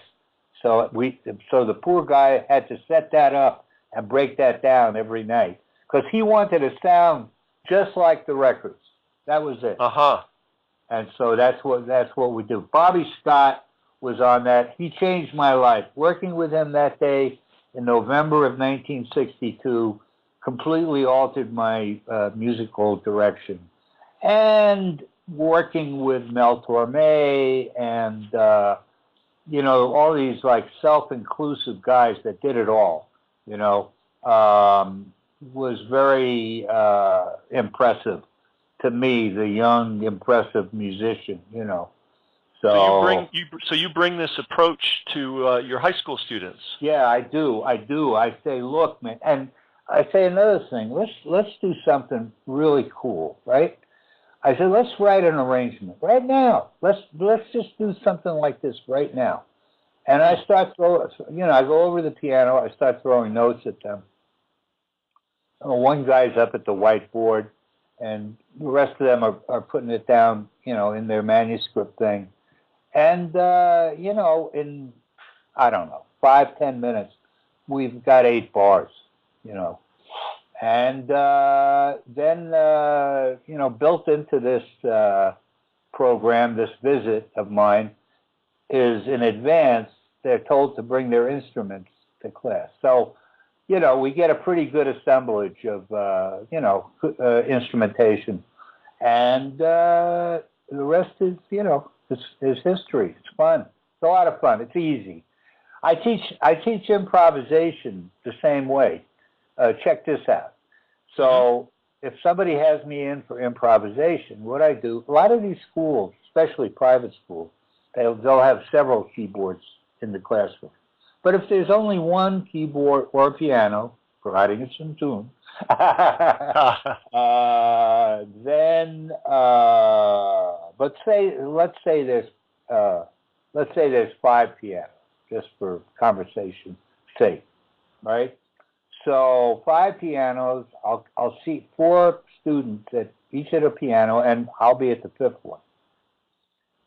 So the poor guy had to set that up and break that down every night, because he wanted to sound just like the records. That was it. And so that's what we do. Bobby Scott was on that. He changed my life. Working with him that day in November of 1962 completely altered my musical direction. And working with Mel Torme and all these like self-inclusive guys that did it all, was very impressive to me, the young, impressive musician, So you bring this approach to your high school students. Yeah, I do. I say, look, man, and I say another thing. Let's do something really cool, right? I said, let's write an arrangement right now. Let's just do something like this right now. And I start I go over the piano. I start throwing notes at them. One guy's up at the whiteboard, and the rest of them are putting it down, in their manuscript thing. And, in, I don't know, 5-10 minutes, we've got 8 bars, And then, built into this program, this visit of mine, is in advance, they're told to bring their instruments to class. So, we get a pretty good assemblage of, instrumentation. And the rest is, is history. It's fun. It's a lot of fun. It's easy. I teach improvisation the same way. Check this out. So if somebody has me in for improvisation, what I do, a lot of these schools, especially private schools, they'll have several keyboards in the classroom. But if there's only one keyboard or piano, providing it's in tune, then let's say there's 5 pianos, just for conversation's sake, right? So 5 pianos, I'll seat 4 students at each at a piano, and I'll be at the 5th one.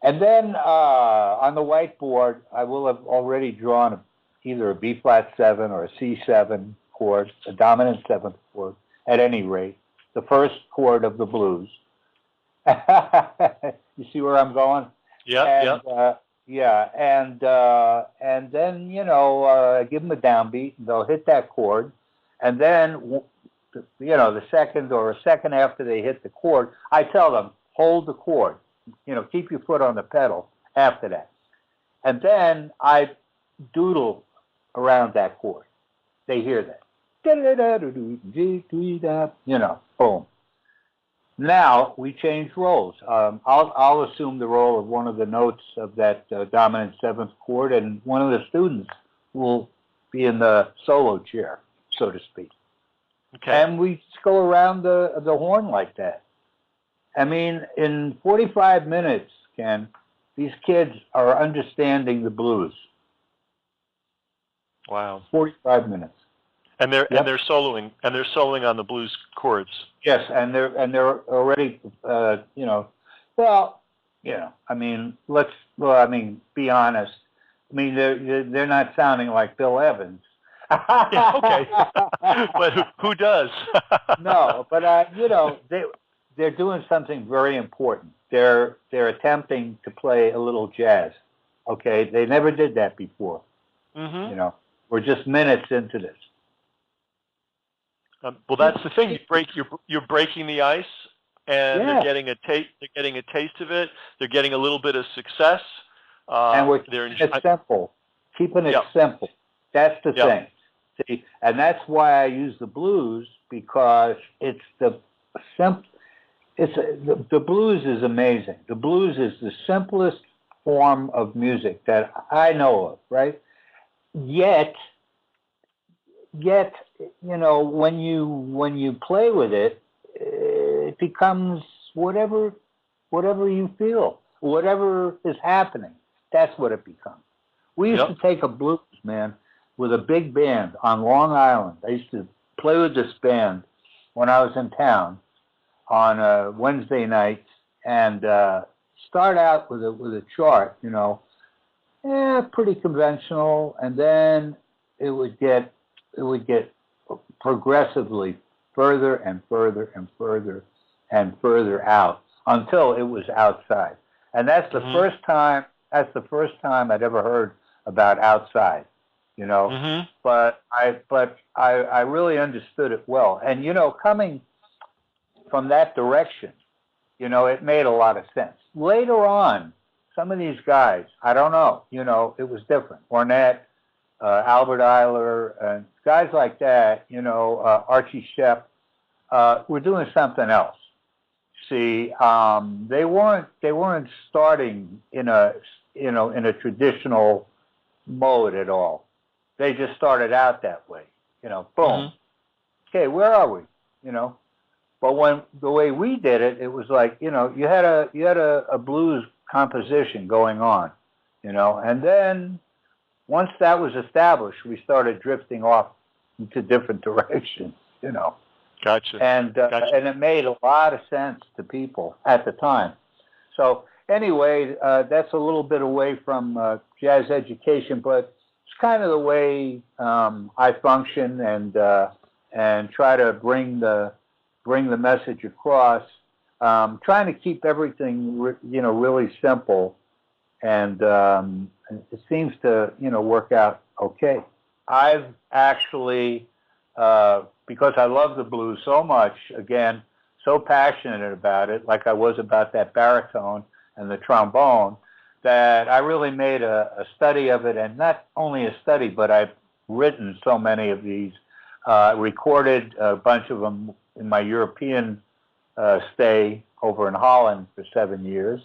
And then on the whiteboard, I will have already drawn either a B-flat 7 or a C7 chord, a dominant 7th chord, at any rate, the first chord of the blues. You see where I'm going? Yeah. Yeah, and then give them a downbeat, and they'll hit that chord, and then the second after they hit the chord, I tell them, hold the chord, keep your foot on the pedal after that, and then I doodle around that chord. They hear that, boom. Now we change roles. I'll assume the role of one of the notes of that dominant 7th chord, and one of the students will be in the solo chair, so to speak. Okay. And we just go around the horn like that. I mean, in 45 minutes, Ken, these kids are understanding the blues. Wow. 45 minutes. Yep. they're soloing on the blues chords. Yes, and they're already, well, I mean, be honest. I mean, they're not sounding like Bill Evans. Yeah, okay. But who does? No, but they're doing something very important. They're attempting to play a little jazz. Okay, they never did that before. Mm-hmm. We're just minutes into this. Well, that's the thing. You're breaking the ice, and Yeah. they're getting a taste. They're getting a taste of it. They're getting a little bit of success. And we're keeping it simple. Keeping it simple. That's the thing. See, and that's why I use the blues, because it's the simple. The blues is amazing. The blues is the simplest form of music that I know of, right? Yet, when you play with it, it becomes whatever you feel, whatever is happening. That's what it becomes. We used to take a blues, man, with a big band on Long Island. I used to play with this band when I was in town on Wednesday nights, and start out with a chart, pretty conventional, and then it would get progressively further and further and further and further out until it was outside. And that's the first time. That's the first time I'd ever heard about outside. But I really understood it well. And coming from that direction, it made a lot of sense. Later on, some of these guys, I don't know, it was different. Ornette, Albert Eiler, and guys like that, Archie Shepp, were doing something else. See, they weren't starting in a traditional mode at all. They just started out that way. Boom. Okay, where are we? But when the way we did it, it was like, you had a blues composition going on, and then once that was established, we started drifting off into different directions, Gotcha. And it made a lot of sense to people at the time. So anyway, that's a little bit away from jazz education, but it's kind of the way I function and try to bring the message across. Trying to keep everything really simple, and it seems to work out okay. I've actually, because I love the blues so much, again, so passionate about it, like I was about that baritone and the trombone, that I really made a study of it, and not only a study, but I've written so many of these, recorded a bunch of them in my European stay over in Holland for 7 years,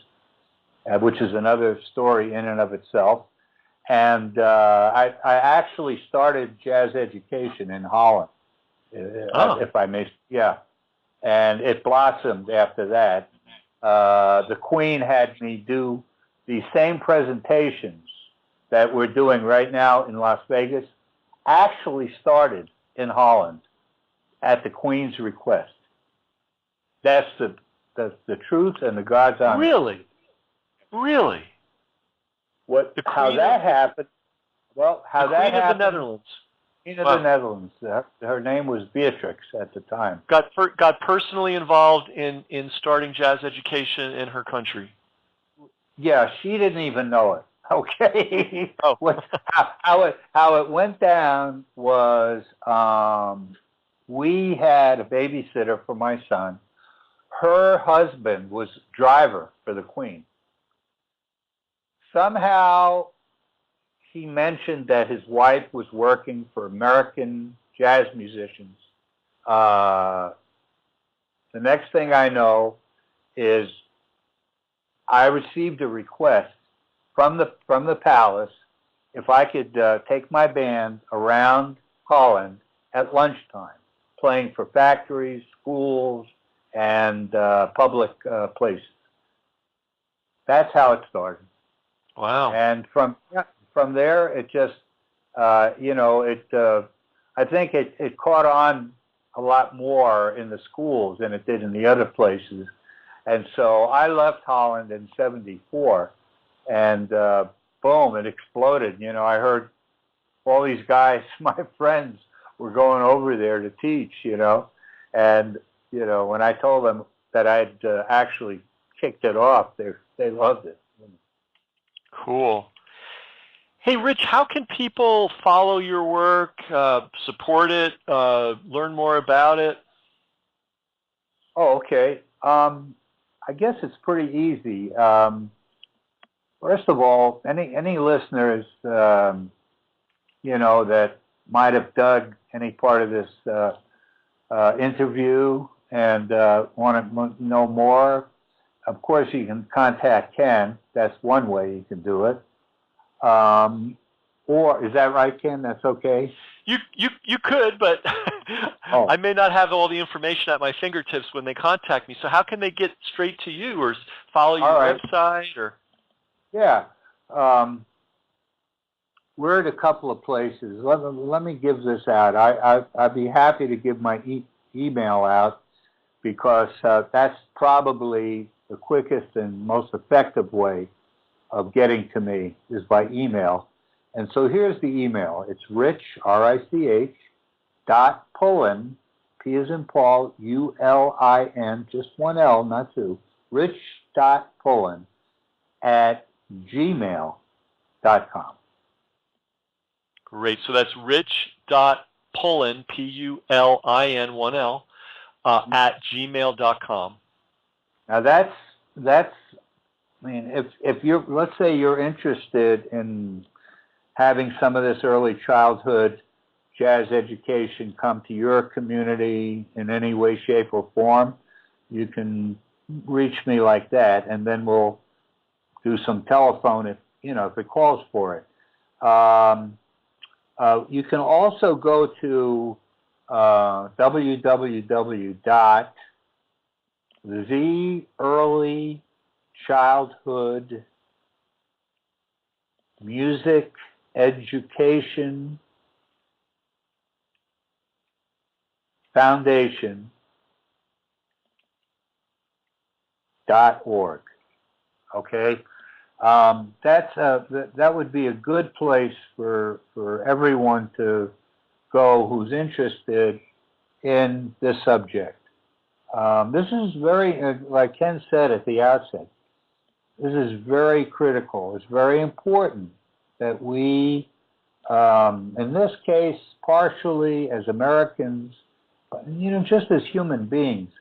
which is another story in and of itself. And I actually started jazz education in Holland, if I may. Yeah, and it blossomed after that. The Queen had me do the same presentations that we're doing right now in Las Vegas. Actually started in Holland at the Queen's request. That's the truth and the God's honest. Really? How that happened? Well, how that happened? Queen of the Netherlands. Queen of the Netherlands. Her name was Beatrix at the time. Got personally involved in starting jazz education in her country. Yeah, she didn't even know it. Okay. Oh. How it went down was we had a babysitter for my son. Her husband was driver for the Queen. Somehow he mentioned that his wife was working for American jazz musicians. The next thing I know is I received a request from the palace if I could take my band around Holland at lunchtime, playing for factories, schools, and public places. That's how it started. Wow! And from there, it just I think it caught on a lot more in the schools than it did in the other places. And so I left Holland in '74, and boom, it exploded. You know, I heard all these guys, my friends, were going over there to teach, you know. And, you know, when I told them that I'd actually kicked it off, they loved it. Cool. Hey, Rich, how can people follow your work, support it, learn more about it? Oh, okay. I guess it's pretty easy. First of all, any listeners, you know, that might have dug any part of this interview and want to know more, of course, you can contact Ken. That's one way you can do it. Or is that right, Ken? That's okay. You could, but Oh. I may not have all the information at my fingertips when they contact me. So how can they get straight to you or follow your website? Or yeah, we're at a couple of places. Let me give this out. I'd be happy to give my email out because that's probably the quickest and most effective way of getting to me is by email. And so here's the email. It's Rich, R-I-C-H, .Pulin, P as in Paul, U-L-I-N, just one L, not two, rich.pulin @gmail.com. Great. So that's rich.pulin, P-U-L-I-N, one L, @gmail.com. Now that's, I mean, if you're, let's say you're interested in having some of this early childhood jazz education come to your community in any way, shape, or form, you can reach me like that, and then we'll do some telephone if, you know, if it calls for it. You can also go to www.theearlychildhoodmusiceducation.org. Okay, that would be a good place for everyone to go who's interested in this subject. This is very, like Ken said at the outset, this is very critical. It's very important that we, in this case, partially as Americans, you know, just as human beings,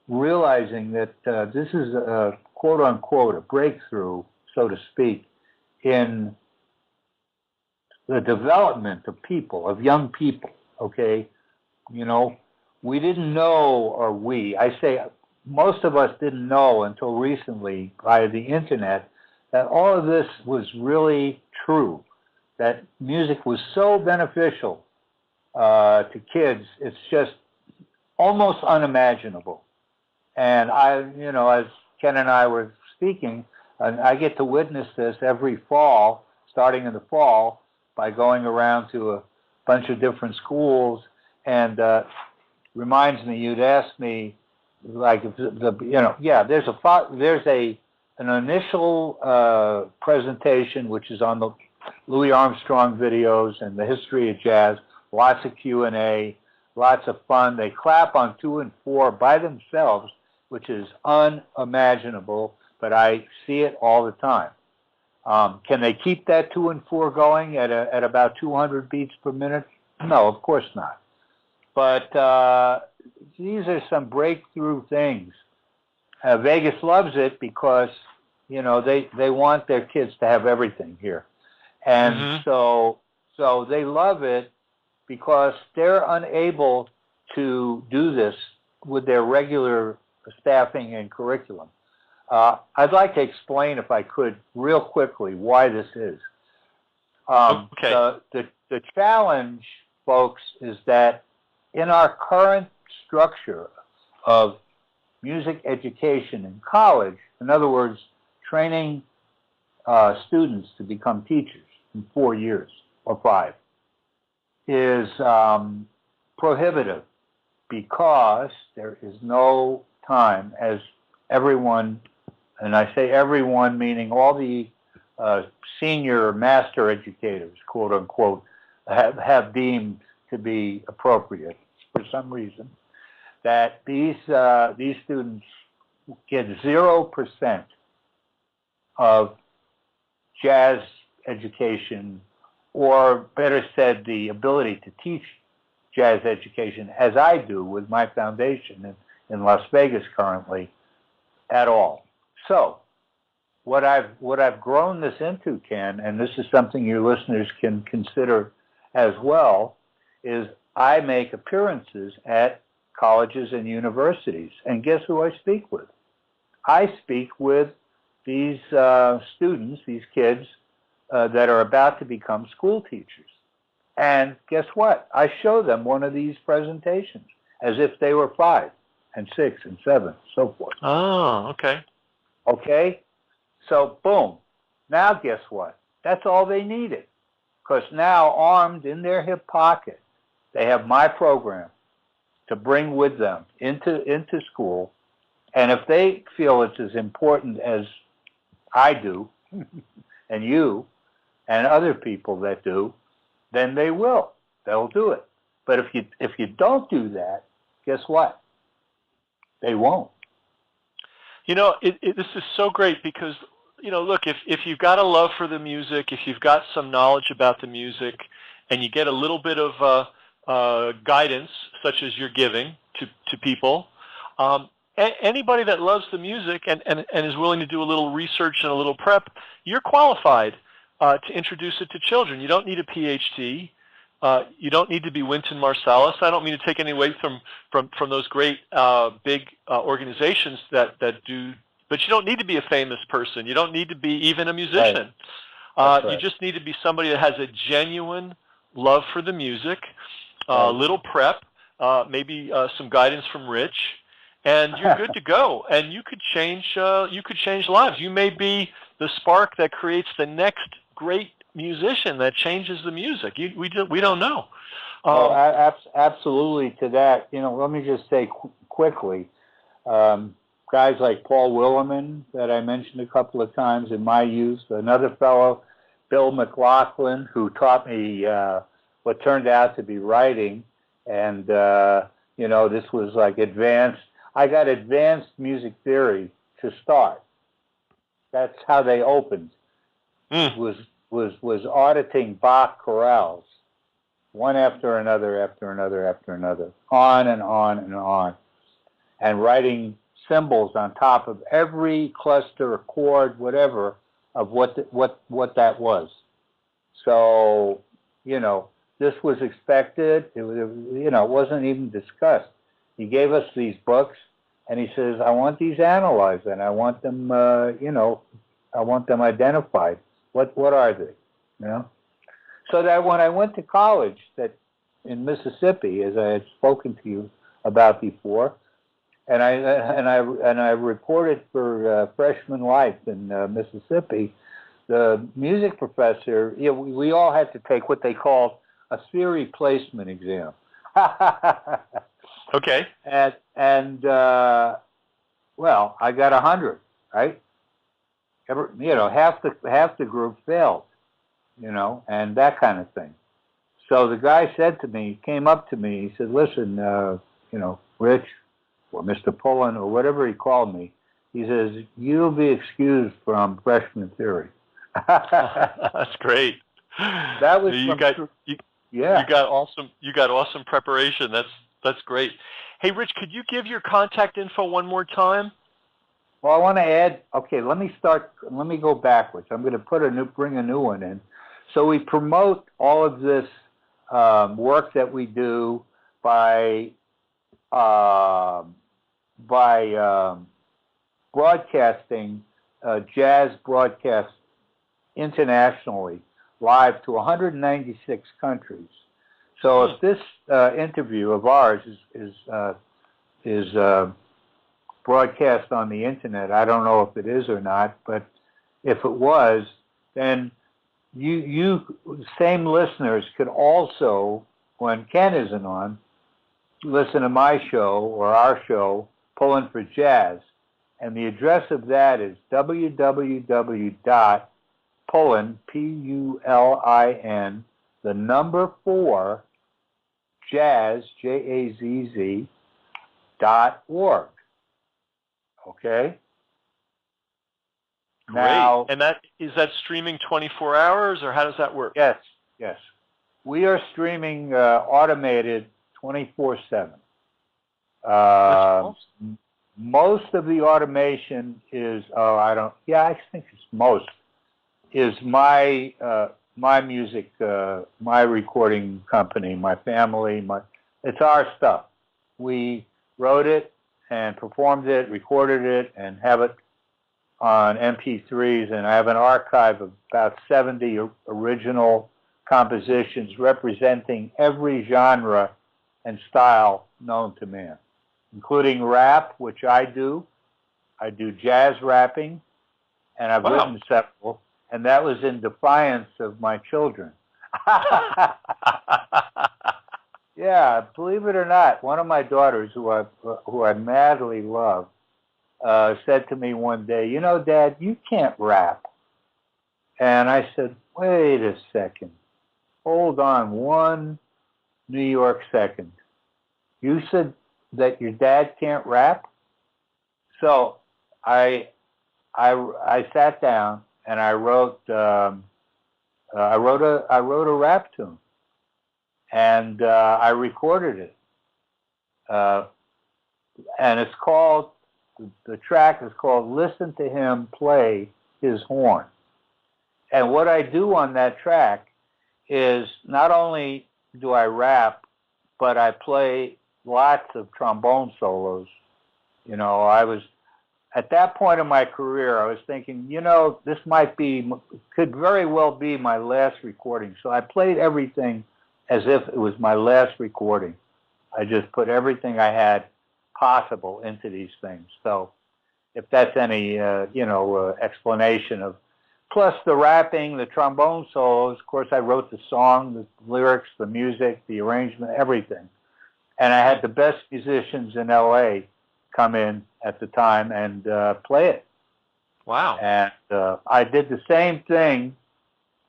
realizing that this is a quote-unquote a breakthrough, so to speak, in the development of people, of young people, okay? You know, we didn't know, or I say most of us didn't know until recently via the internet that all of this was really true, that music was so beneficial to kids, it's just almost unimaginable. And you know, as Ken and I were speaking, I get to witness this every fall, starting in the fall, by going around to a bunch of different schools, and reminds me, you'd asked me, like, you know, yeah, there's an initial presentation which is on the Louis Armstrong videos and the history of jazz, lots of Q&A, lots of fun. They clap on 2 and 4 by themselves, which is unimaginable, but I see it all the time. Can they keep that 2 and 4 going at about 200 beats per minute? No, of course not. But these are some breakthrough things. Vegas loves it because, you know, they want their kids to have everything here. And so they love it because they're unable to do this with their regular staffing and curriculum. I'd like to explain, if I could, real quickly, why this is. Okay. The challenge, folks, is that in our current structure of music education in college, in other words, training students to become teachers in 4 years or 5, is prohibitive because there is no time, as everyone, and I say everyone meaning all the senior master educators, quote unquote, have deemed to be appropriate for some reason, that these students get 0% of jazz education, or better said, the ability to teach jazz education as I do with my foundation in Las Vegas currently, at all. So what I've grown this into, Ken, and this is something your listeners can consider as well, is I make appearances at colleges and universities. And guess who I speak with? I speak with these students, these kids that are about to become school teachers. And guess what? I show them one of these presentations as if they were 5 and 6 and 7, so forth. Oh, okay. Okay? So, boom. Now guess what? That's all they needed. Because now, armed in their hip pocket, they have my program to bring with them into school. And if they feel it's as important as I do, and you, and other people that do, then they will. They'll do it. But if you don't do that, guess what? They won't. You know, this is so great because, you know, look, if you've got a love for the music, if you've got some knowledge about the music, and you get a little bit of guidance, such as you're giving to people, anybody that loves the music and is willing to do a little research and a little prep, you're qualified to introduce it to children. You don't need a PhD. You don't need to be Wynton Marsalis. I don't mean to take any away from those great big organizations that do, but you don't need to be a famous person. You don't need to be even a musician. Right. You just need to be somebody that has a genuine love for the music, Right. little prep, maybe some guidance from Rich, and you're good to go. And you could change lives. You may be the spark that creates the next great musician that changes the music. We don't know. Absolutely to that. You know, let me just say quickly, guys like Paul Willerman that I mentioned a couple of times in my youth, another fellow, Bill McLaughlin, who taught me what turned out to be writing, and you know, this was like advanced. I got advanced music theory to start. That's how they opened. Was auditing Bach chorales, one after another, on and on and on, and writing symbols on top of every cluster or chord, whatever, of what that was. So, you know, this was expected. It wasn't even discussed. He gave us these books, and he says, "I want these analyzed, and I want them, I want them identified. What are they? You know?" So that when I went to college, that in Mississippi, as I had spoken to you about before, and I reported for freshman life in Mississippi, the music professor, you know, we all had to take what they called a theory placement exam. Okay. And well, I got 100, right? Half the group failed, and that kind of thing. So the guy came up to me, he said, "Listen, Rich, or Mr. Pulin, or whatever he called me," he says, "you'll be excused from freshman theory." That's great. That was you got awesome preparation. That's great. Hey, Rich, could you give your contact info one more time? Well, I want to add. Okay, let me go backwards. I'm going to bring a new one in. So we promote all of this work that we do by broadcasting jazz broadcasts internationally, live to 196 countries. So if this interview of ours is broadcast on the internet, I don't know if it is or not, but if it was, then you same listeners could also when Ken isn't on, listen to my show or our show, Pulin for Jazz. And the address of that is www.pulin, Pulin, the number 4, jazz, Jazz, .org. Okay? Great. Now, and is that streaming 24 hours, or how does that work? Yes, yes. We are streaming automated 24/7. Most of the automation is, I think it's most, is my music, my recording company, my family, it's our stuff. We wrote it and performed it, recorded it, and have it on MP3s, and I have an archive of about 70 original compositions representing every genre and style known to man, including rap, which I do. I do jazz rapping, and I've written several, and that was in defiance of my children. Yeah, believe it or not, one of my daughters, who I madly love, said to me one day, "You know, Dad, you can't rap." And I said, "Wait a second. Hold on one New York second. You said that your dad can't rap?" So I sat down and I wrote a rap tune, and I recorded it. And it's called, the track is called "Listen to Him Play His Horn." And what I do on that track is not only do I rap, but I play lots of trombone solos. You know, at that point in my career, I was thinking, this could very well be my last recording. So I played everything as if it was my last recording. I just put everything I had possible into these things. So if that's any, explanation of, plus the rapping, the trombone solos, of course I wrote the song, the lyrics, the music, the arrangement, everything. And I had the best musicians in LA come in at the time and play it. Wow. And I did the same thing.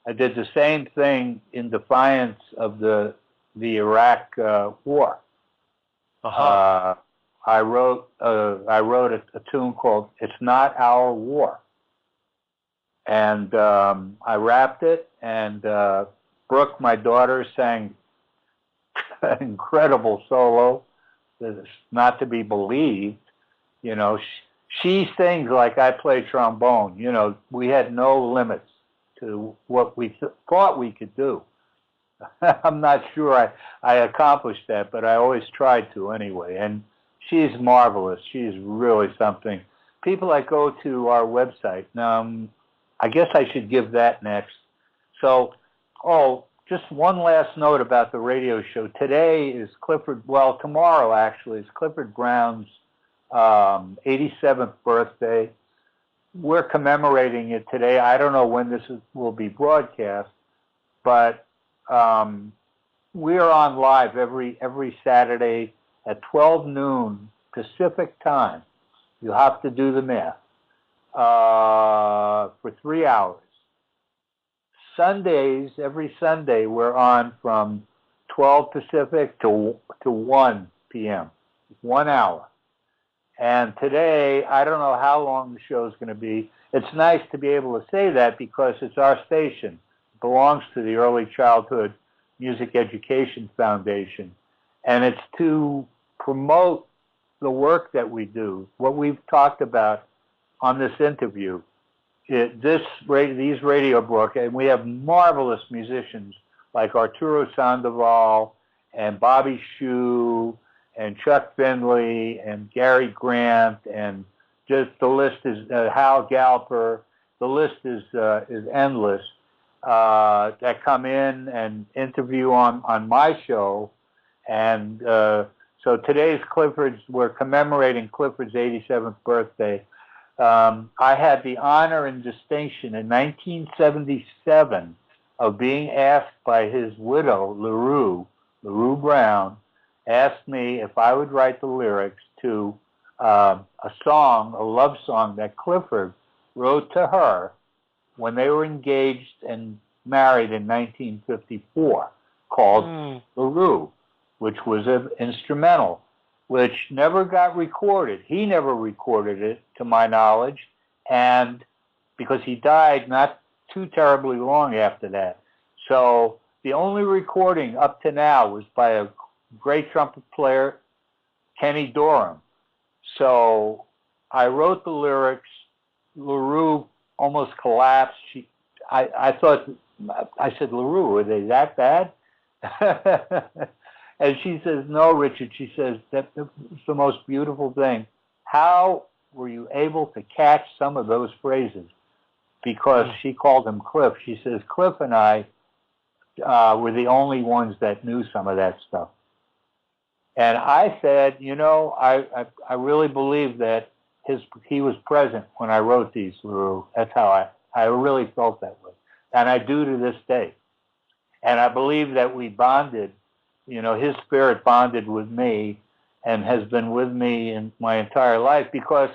In defiance of the Iraq war. Uh-huh. I wrote a tune called "It's Not Our War," and I rapped it. And Brooke, my daughter, sang an incredible solo that's not to be believed. She sings like I play trombone. We had no limits to what we thought we could do. I'm not sure I accomplished that, but I always tried to anyway. And she's marvelous. She's really something. People that go to our website, I guess I should give that next. So, just one last note about the radio show. Today is tomorrow actually is Clifford Brown's 87th birthday. We're commemorating it today. I don't know when this will be broadcast, but we are on live every Saturday at 12 noon Pacific time. You'll have to do the math. For 3 hours. Sundays, every Sunday, we're on from 12 Pacific to 1 p.m. 1 hour. And today, I don't know how long the show is going to be. It's nice to be able to say that because it's our station. It belongs to the Early Childhood Music Education Foundation. And it's to promote the work that we do, what we've talked about on this interview. These radio broadcasts, and we have marvelous musicians like Arturo Sandoval and Bobby Shue and Chuck Finley and Gary Grant, and just the list is Hal Galper. The list is endless that come in and interview on my show. And so today's we're commemorating Clifford's 87th birthday. I had the honor and distinction in 1977 of being asked by his widow, LaRue, LaRue Brown, asked me if I would write the lyrics to a song, a love song that Clifford wrote to her when they were engaged and married in 1954, called LaRue, which was an instrumental, which never got recorded. He never recorded it, to my knowledge, and because he died not too terribly long after that. So the only recording up to now was by a great trumpet player, Kenny Dorham. So I wrote the lyrics. LaRue almost collapsed. I thought, I said, LaRue, are they that bad? And she says, no, Richard. She says, that's the most beautiful thing. How were you able to catch some of those phrases? Because she called him Cliff. She says, Cliff and I were the only ones that knew some of that stuff. And I said, you know, I really believe that he was present when I wrote these, LaRue. That's how I really felt that way. And I do to this day. And I believe that we bonded, you know, his spirit bonded with me and has been with me in my entire life, because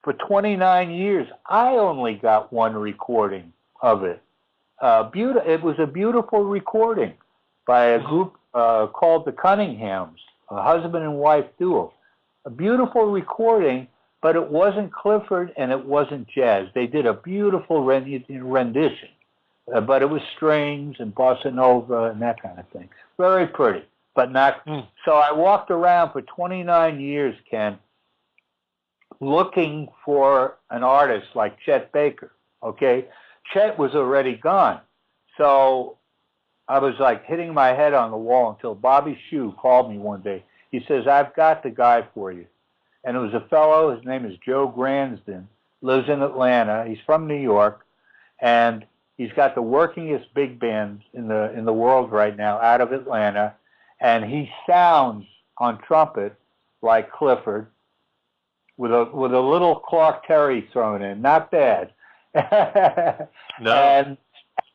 for 29 years, I only got one recording of it. It was a beautiful recording by a group called the Cunninghams, a husband and wife duo. A beautiful recording, but it wasn't Clifford and it wasn't jazz. They did a beautiful rendition, but it was strings and bossa nova and that kind of thing. Very pretty, but not. So I walked around for 29 years, Ken, looking for an artist like Chet Baker, okay? Chet was already gone. So I was like hitting my head on the wall until Bobby Shue called me one day. He says, I've got the guy for you. And it was a fellow, his name is Joe Gransden, lives in Atlanta. He's from New York, and he's got the workingest big band in the world right now out of Atlanta, and he sounds on trumpet like Clifford with a little Clark Terry thrown in. Not bad. No. And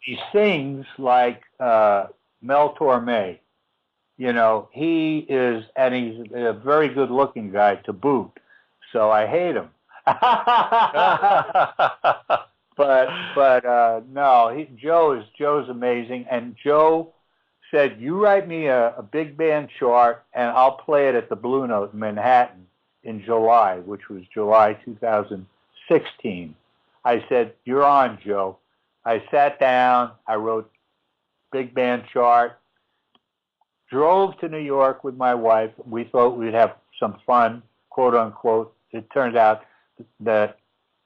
he sings like Mel Torme. You know, he's a very good-looking guy to boot, so I hate him. but no, Joe's amazing, and Joe said, "You write me a big band chart, and I'll play it at the Blue Note in Manhattan in July," which was July 2016. I said, "You're on, Joe." I sat down, I wrote big band chart, drove to New York with my wife. We thought we'd have some fun, quote unquote. It turned out that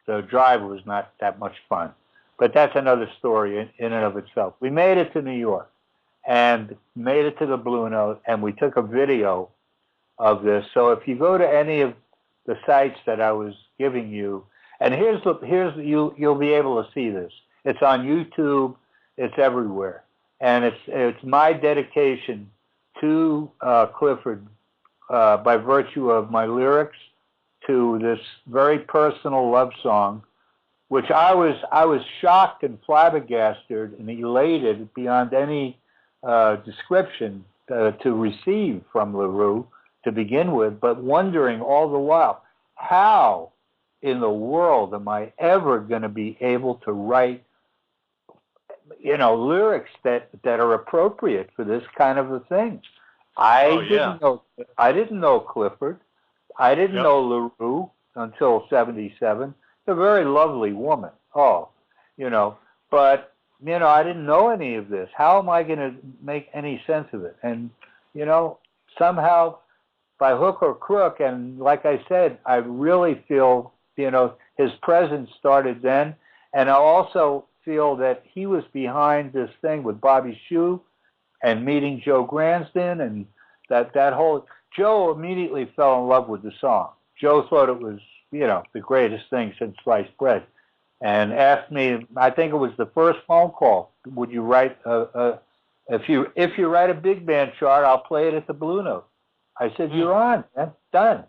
the drive was not that much fun. But that's another story in and of itself. We made it to New York and made it to the Blue Note, and we took a video of this. So if you go to any of the sites that I was giving you, and you'll be able to see this. It's on YouTube. It's everywhere. And it's my dedication to Clifford by virtue of my lyrics to this very personal love song, which I was shocked and flabbergasted and elated beyond any description to receive from LaRue to begin with, but wondering all the while, how in the world am I ever going to be able to write, you know, lyrics that are appropriate for this kind of a thing? I didn't know Clifford. I didn't know LaRue until '77. A very lovely woman. Oh, you know, but you know, I didn't know any of this. How am I going to make any sense of it? And you know, somehow, by hook or crook, and like I said, I really feel, you know, his presence started then, and I also feel that he was behind this thing with Bobby Shue and meeting Joe Gransden, and that whole. Joe immediately fell in love with the song. Joe thought it was, you know, the greatest thing since sliced bread, and asked me. I think it was the first phone call. Would you write if you write a big band chart, I'll play it at the Blue Note. I said, "You're on, man. Done."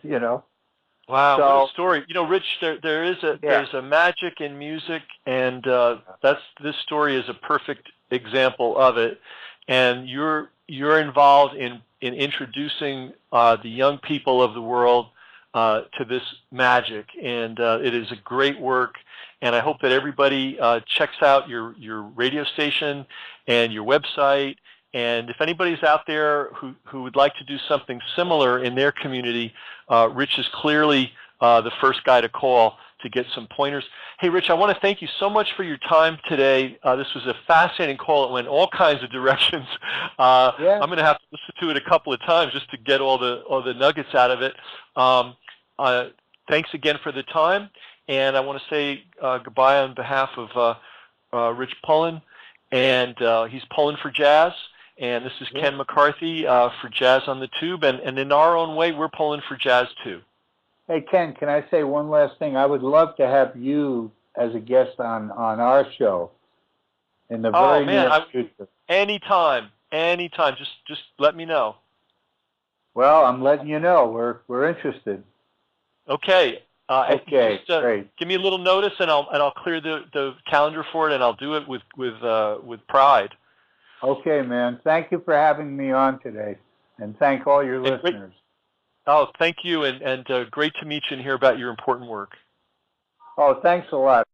You know. Wow, so, what a story! You know, Rich, there's a magic in music, and this story is a perfect example of it. and you're involved in introducing the young people of the world to this magic, and it is a great work. And I hope that everybody checks out your radio station and your website. And if anybody's out there who would like to do something similar in their community, Rich is clearly the first guy to call to get some pointers. Hey, Rich, I want to thank you so much for your time today. This was a fascinating call. It went all kinds of directions. Yeah. I'm going to have to listen to it a couple of times just to get all the nuggets out of it. Thanks again for the time, and I want to say goodbye on behalf of Rich Pulin, and he's Pulin for Jazz, and this is Ken McCarthy for Jazz on the Tube, and in our own way, we're Pulin for Jazz too. Hey, Ken, can I say one last thing? I would love to have you as a guest on our show in the very near future. Anytime. Just let me know. Well, I'm letting you know. We're interested. Okay. Okay, great. Give me a little notice, and I'll clear the calendar for it, and I'll do it with pride. Okay, man. Thank you for having me on today, and thank all your listeners. Oh, thank you, and great to meet you and hear about your important work. Oh, thanks a lot.